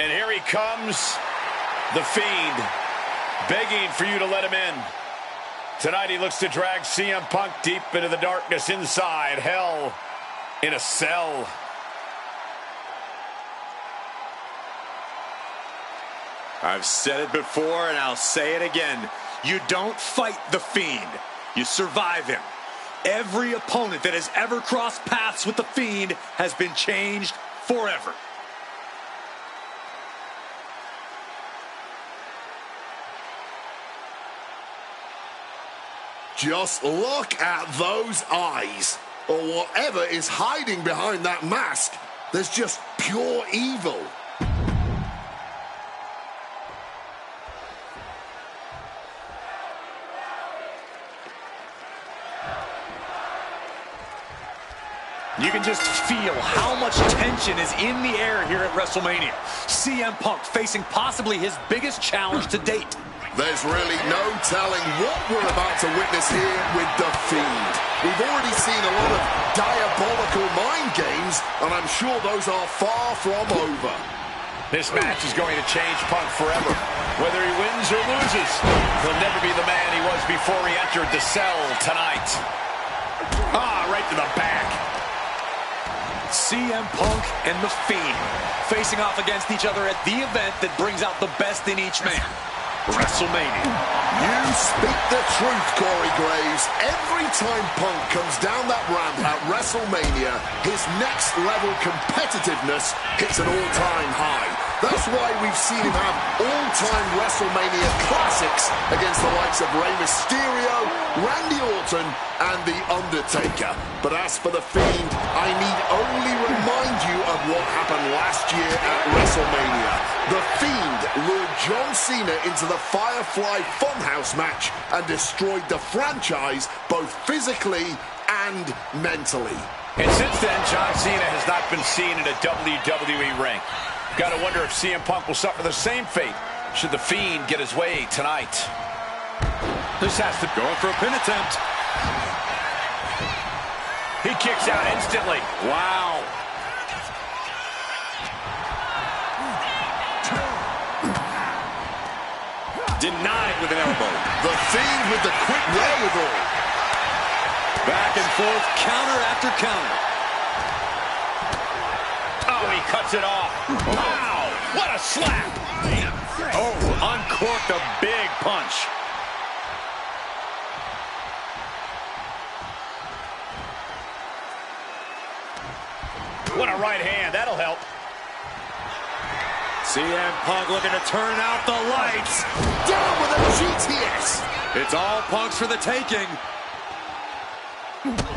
And here he comes, The Fiend, begging for you to let him in. Tonight he looks to drag CM Punk deep into the darkness inside Hell in a Cell. I've said it before and I'll say it again. You don't fight The Fiend. You survive him. Every opponent that has ever crossed paths with The Fiend has been changed forever. Just look at those eyes, or whatever is hiding behind that mask. There's just pure evil. You can just feel how much tension is in the air here at WrestleMania. CM Punk facing possibly his biggest challenge to date. There's really no telling what we're about to witness here with The Fiend. We've already seen a lot of diabolical mind games, and I'm sure those are far from over. This match is going to change Punk forever. Whether he wins or loses, he'll never be the man he was before he entered the cell tonight. Right to the back. CM Punk and The Fiend facing off against each other at the event that brings out the best in each man. WrestleMania. You speak the truth, Corey Graves. Every time Punk comes down that ramp at WrestleMania, his next level competitiveness hits an all-time high. That's why we've seen him have all-time WrestleMania classics against the likes of Rey Mysterio, Randy Orton, and The Undertaker. But as for The Fiend, I need only remind you of what happened last year at WrestleMania. The Fiend lured John Cena into the Firefly Funhouse match and destroyed the franchise both physically and mentally. And since then, John Cena has not been seen in a WWE ring. Got to wonder if CM Punk will suffer the same fate should The Fiend get his way tonight. This has to go for a pin attempt. He kicks out instantly. Wow. Denied with an elbow. The Fiend with the quick wherewithal. Back and forth, counter after counter. Oh, he cuts it off. Wow, what a slap. Oh, uncorked a big punch. What a right hand, that'll help. CM Punk looking to turn out the lights. Down with a GTS. It's all Punk's for the taking.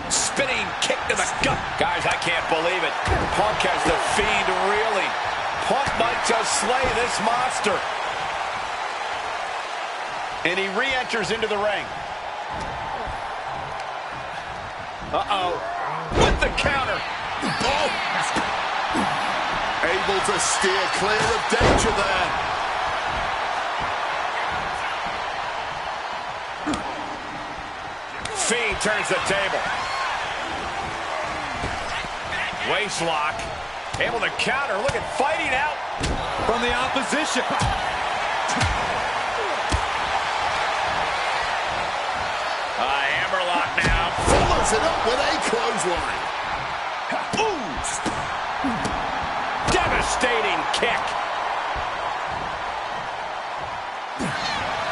Spinning kick to the gut. Guys, I can't believe it. Punk has the Fiend reeling. Punk might just slay this monster. And he re-enters into the ring. Uh-oh. With the counter. Oh. Able to steer clear of danger there. Fiend turns the table. Waist lock. Able to counter. Look at fighting out from the opposition. Hammerlock now. Follows it up with a clothesline. Ooh. Devastating kick.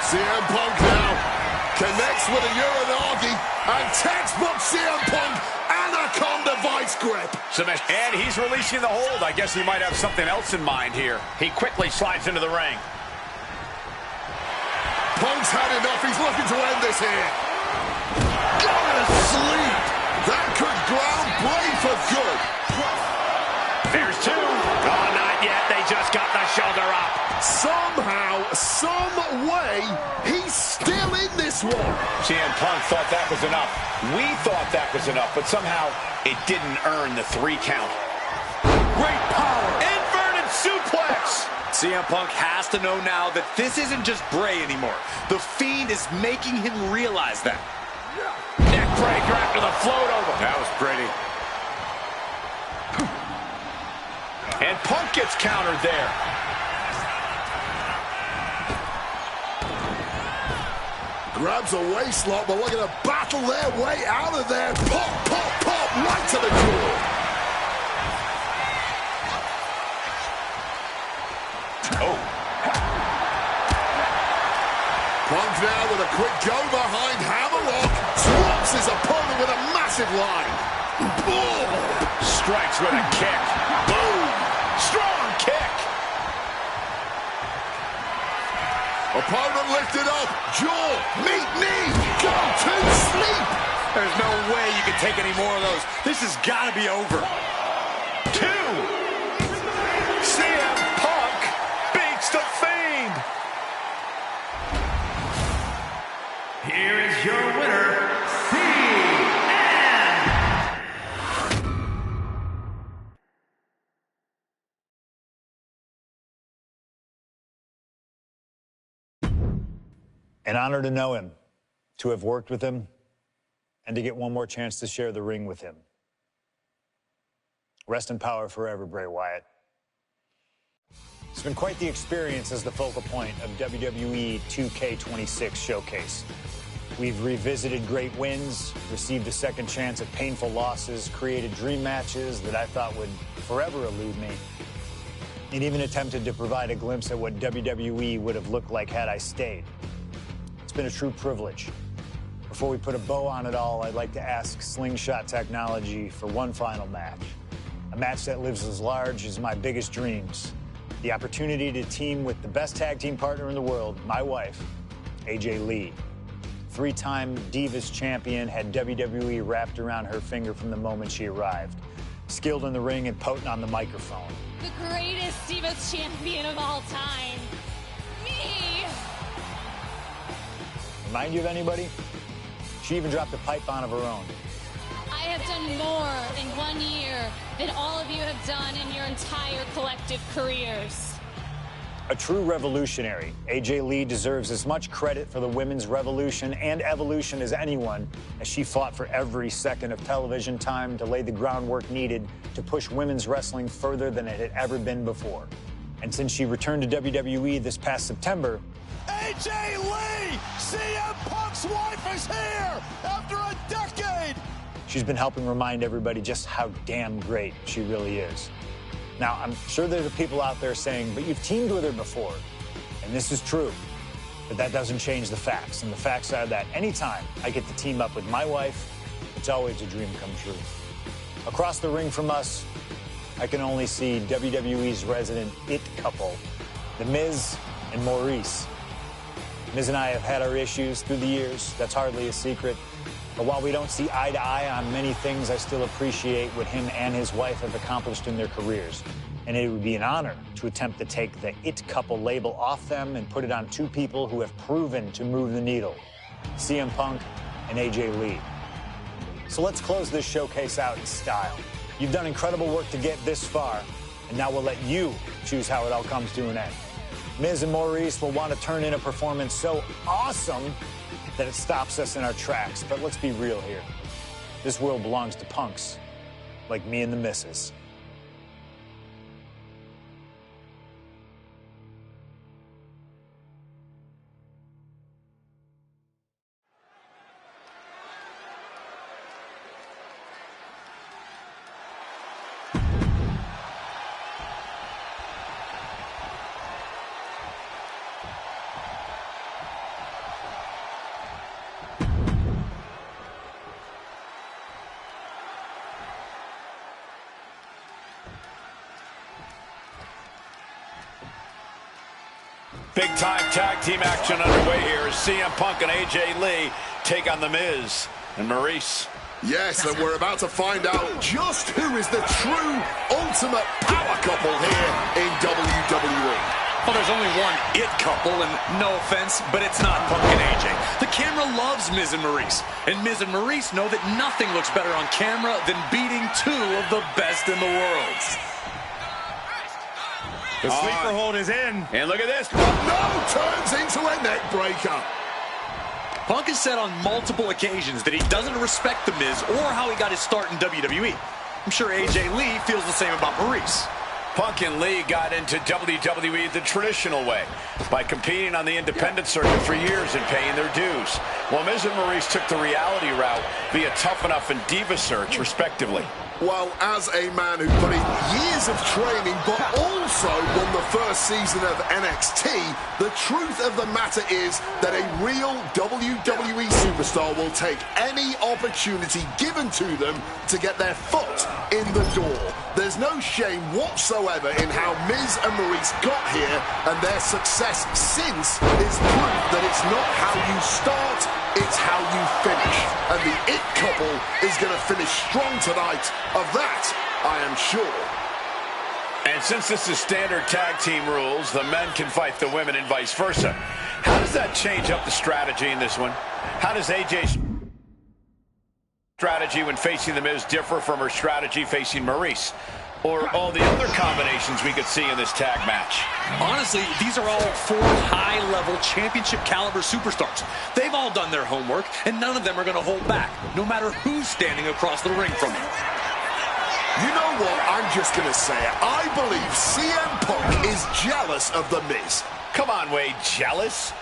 CM Punk now connects with a Uranagi, and textbook CM Punk Anaconda vice grip. Submission. And he's releasing the hold. I guess he might have something else in mind here. He quickly slides into the ring. Punk's had enough. He's looking to end this here. Go to sleep. That could ground Bray for good. There's two. Oh, not yet. They just got the shoulder up. Somehow, some way, he's still in this one. CM Punk thought that was enough. We thought that was enough, but somehow it didn't earn the 3 count. Great power. Inverted suplex. CM Punk has to know now that this isn't just Bray anymore. The Fiend is making him realize that. Neck breaker after the float over. That was pretty. And Punk gets countered there. Grabs a waist lock, but looking to battle their way out of there. Pop, pop, pop, right to the jaw. Oh. Punk now with a quick go behind hammerlock. Drops his opponent with a massive line. Oh. Strikes with a kick. Boom. Strong kick. Opponent lifted up. Jaw. Meet knee. Go to sleep. There's no way you can take any more of those. This has got to be over. 2. CM Punk beats the Fiend. Here is your winner, CM. An honor to know him, to have worked with him, and to get one more chance to share the ring with him. Rest in power forever, Bray Wyatt. It's been quite the experience as the focal point of WWE 2K26 Showcase. We've revisited great wins, received a second chance at painful losses, created dream matches that I thought would forever elude me, and even attempted to provide a glimpse at what WWE would have looked like had I stayed. It's been a true privilege. Before we put a bow on it all, I'd like to ask Slingshot Technology for one final match. A match that lives as large as my biggest dreams. The opportunity to team with the best tag team partner in the world, my wife, AJ Lee. 3-time Divas champion, had WWE wrapped around her finger from the moment she arrived. Skilled in the ring and potent on the microphone. The greatest Divas champion of all time. Me! Remind you of anybody? She even dropped a pipe on of her own. I have done more in 1 year than all of you have done in your entire collective careers. A true revolutionary, AJ Lee deserves as much credit for the women's revolution and evolution as anyone, as she fought for every second of television time to lay the groundwork needed to push women's wrestling further than it had ever been before. And since she returned to WWE this past September, AJ Lee, CM Punk's wife, is here after a decade She's been helping remind everybody just how damn great she really is. Now, I'm sure there are people out there saying, but you've teamed with her before. And this is true. But that doesn't change the facts. And the facts are that anytime I get to team up with my wife, it's always a dream come true. Across the ring from us, I can only see WWE's resident it couple, The Miz and Maurice. Miz and I have had our issues through the years. That's hardly a secret. But while we don't see eye to eye on many things, I still appreciate what him and his wife have accomplished in their careers. And it would be an honor to attempt to take the it couple label off them and put it on two people who have proven to move the needle, CM Punk and AJ Lee. So let's close this showcase out in style. You've done incredible work to get this far, and now we'll let you choose how it all comes to an end. Miz and Maurice will want to turn in a performance so awesome that it stops us in our tracks. But let's be real here. This world belongs to punks like me and the missus. Big-time tag team action underway here as CM Punk and AJ Lee take on The Miz and Maurice. Yes, and we're about to find out just who is the true ultimate power couple here in WWE. Well, there's only one it couple, and no offense, but it's not Punk and AJ. The camera loves Miz and Maurice, and Miz and Maurice know that nothing looks better on camera than beating two of the best in the world. The sleeper hold is in. And look at this. No, turns into a neck breaker. Punk has said on multiple occasions that he doesn't respect The Miz or how he got his start in WWE. I'm sure AJ Lee feels the same about Maurice. Punk and Lee got into WWE the traditional way, by competing on the independent circuit for years and paying their dues, while Miz and Maurice took the reality route via Tough Enough and Diva Search, respectively. Well, as a man who put in years of training but also won the first season of NXT, the truth of the matter is that a real WWE superstar will take any opportunity given to them to get their foot in the door. There's no shame whatsoever in how Miz and Maurice got here, and their success since is proof that it's not how you start, it's how you finish. And the it couple is going to finish strong tonight. Of that, I am sure. And since this is standard tag team rules, the men can fight the women and vice versa. How does that change up the strategy in this one? How does AJ's strategy when facing The Miz differ from her strategy facing Maurice? Or all the other combinations we could see in this tag match? Honestly, these are all four high-level championship-caliber superstars. They've all done their homework, and none of them are going to hold back, no matter who's standing across the ring from them. You know what? I'm just going to say it. I believe CM Punk is jealous of The Miz. Come on, Wade, jealous?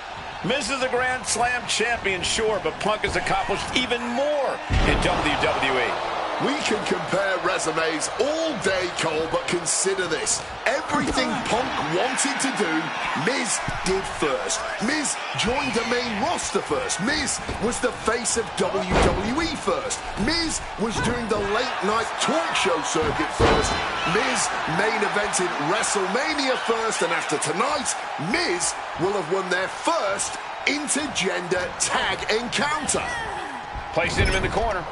Miz is a Grand Slam champion, sure, but Punk has accomplished even more in WWE. We can compare resumes all day, Cole, but consider this. Everything Punk wanted to do, Miz did first. Miz joined the main roster first. Miz was the face of WWE first. Miz was doing the late-night talk show circuit first. Miz main evented WrestleMania first, and after tonight, Miz will have won their first intergender tag encounter. Placing him in the corner.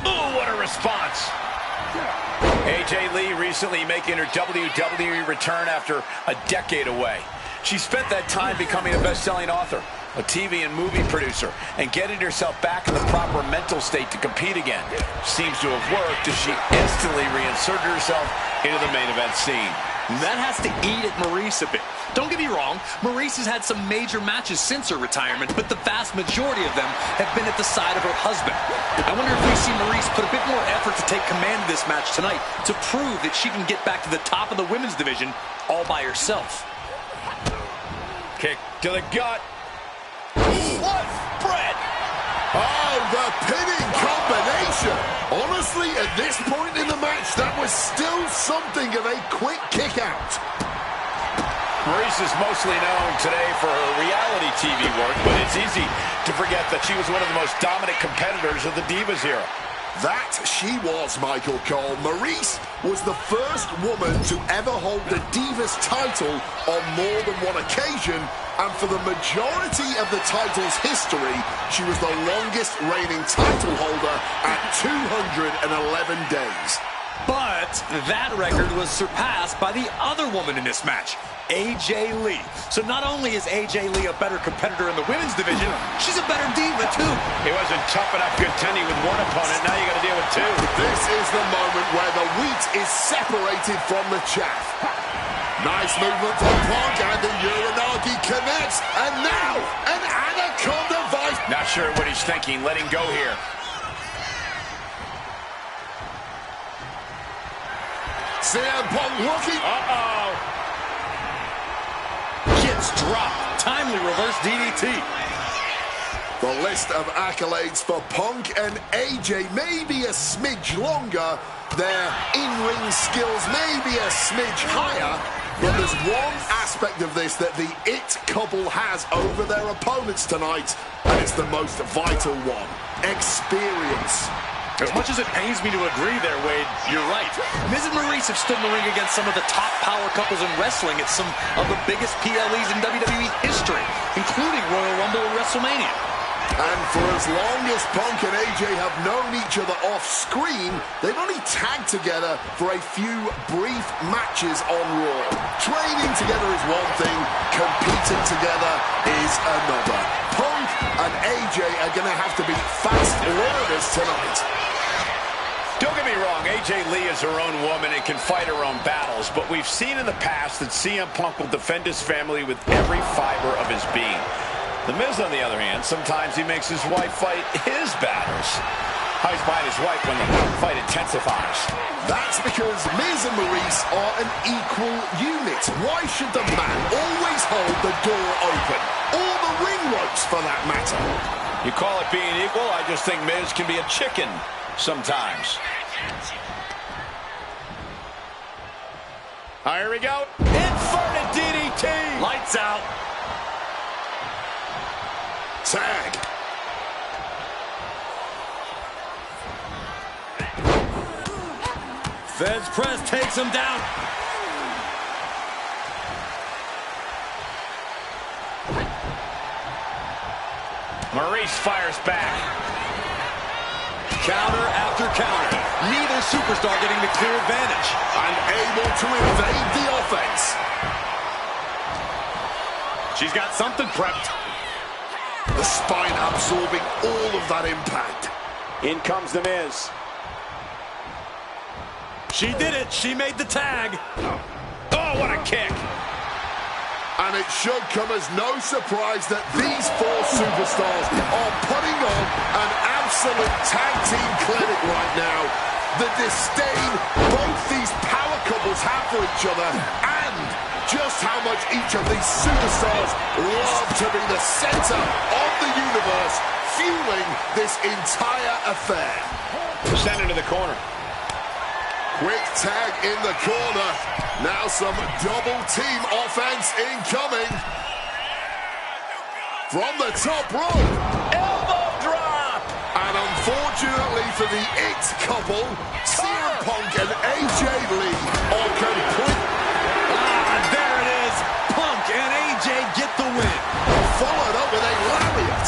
Oh, what a response. AJ Lee recently making her WWE return after a decade away. She spent that time becoming a best-selling author, a TV and movie producer, and getting herself back in the proper mental state to compete again. Seems to have worked as she instantly reinserted herself into the main event scene. That has to eat at Maurice a bit. Don't get me wrong, Maurice has had some major matches since her retirement, but the vast majority of them have been at the side of her husband. I wonder if we see Maurice put a bit more effort to take command of this match tonight to prove that she can get back to the top of the women's division all by herself. Kick to the gut. Slice bread. Oh, the pinning combination. Honestly, at this point in the match, that was still something of a quick kick out. Maryse is mostly known today for her reality TV work, but it's easy to forget that she was one of the most dominant competitors of the Divas era. That she was, Michael Cole. Maryse was the first woman to ever hold the Divas title on more than one occasion, and for the majority of the title's history, she was the longest reigning title holder at 211 days. But that record was surpassed by the other woman in this match, AJ Lee. So not only is AJ Lee a better competitor in the women's division, she's a better diva too. It wasn't tough enough contending with one opponent, now you got to deal with two. This is the moment where the wheat is separated from the chaff. Nice movement from Punk, and the Uranagi connects, and now an Anaconda Vice. Not sure what he's thinking, letting go here. CM Punk looking. Gets dropped. Timely reverse DDT. The list of accolades for Punk and AJ may be a smidge longer. Their in-ring skills may be a smidge higher. But there's one aspect of this that the It couple has over their opponents tonight, and it's the most vital one: experience. As much as it pains me to agree there, Wade, you're right. Miz and Maryse have stood in the ring against some of the top power couples in wrestling at some of the biggest PLEs in WWE history, including Royal Rumble and WrestleMania. And for as long as Punk and AJ have known each other off-screen, they've only tagged together for a few brief matches on Raw. Training together is one thing, competing together is another. Punk and AJ are going to have to be fast learners tonight. Don't get me wrong, AJ Lee is her own woman and can fight her own battles, but we've seen in the past that CM Punk will defend his family with every fiber of his being. The Miz, on the other hand, sometimes he makes his wife fight his battles. How he's behind his wife when the fight intensifies. That's because Miz and Maryse are an equal unit. Why should the man always hold the door open? Or the ring ropes, for that matter? You call it being equal? I just think Miz can be a chicken sometimes. Here we go. Inferno DDT. Lights out. Tag. Feds press takes him down. Maryse fires back. Counter after counter. Neither superstar getting the clear advantage. Unable to evade the offense. She's got something prepped. The spine absorbing all of that impact. In comes the Miz. She did it. She made the tag. Oh, what a kick. And it should come as no surprise that these four superstars are putting on an absolute tag team clinic right now. The disdain both these power couples have for each other, and just how much each of these superstars love to be the center of the universe, fueling this entire affair. Send it to the corner. Quick tag in the corner. Now some double team offense incoming. From the top rope. Elbow drop. And unfortunately for the It couple, CM Punk and AJ Lee are complete. There it is. Punk and AJ get the win. Followed up with a lariat.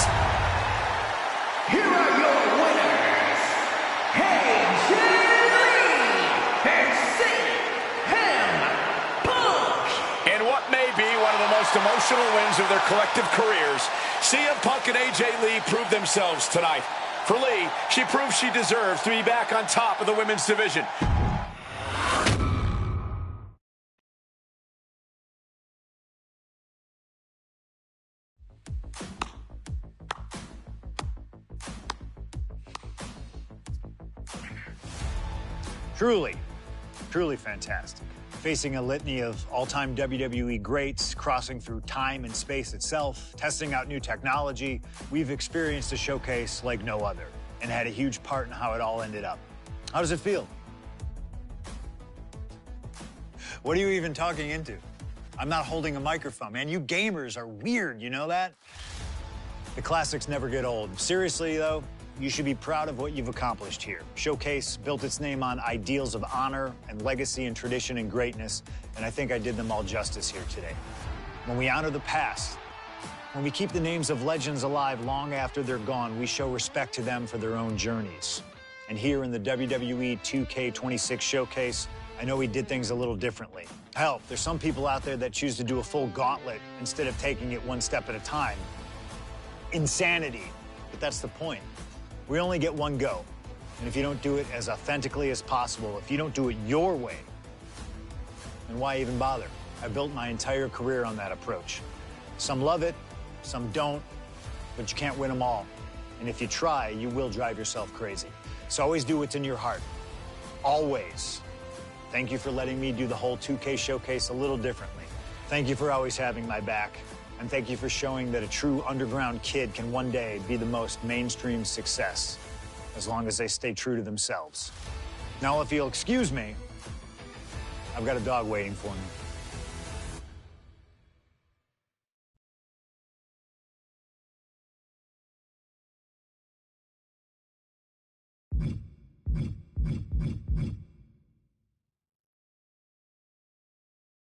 Here are your winners, AJ Lee and CM Punk. In what may be one of the most emotional wins of their collective careers, CM Punk and AJ Lee proved themselves tonight. For Lee, she proved she deserves to be back on top of the women's division. Truly, truly fantastic. facing a litany of all-time WWE greats, crossing through time and space itself, testing out new technology. We've experienced a showcase like no other and had a huge part in how it all ended up. How does it feel? What are you even talking into? I'm not holding a microphone, man. You gamers are weird, you know that? The classics never get old. Seriously, though, you should be proud of what you've accomplished here. Showcase built its name on ideals of honor and legacy and tradition and greatness, and I think I did them all justice here today. When we honor the past, when we keep the names of legends alive long after they're gone, we show respect to them for their own journeys. And here in the WWE 2K26 Showcase, I know we did things a little differently. Hell, there's some people out there that choose to do a full gauntlet instead of taking it one step at a time. Insanity, but that's the point. We only get one go. And if you don't do it as authentically as possible, if you don't do it your way, then why even bother? I built my entire career on that approach. Some love it, some don't, but you can't win them all. And if you try, you will drive yourself crazy. So always do what's in your heart. Always. Thank you for letting me do the whole 2K Showcase a little differently. Thank you for always having my back. And thank you for showing that a true underground kid can one day be the most mainstream success, as long as they stay true to themselves. Now, if you'll excuse me, I've got a dog waiting for me.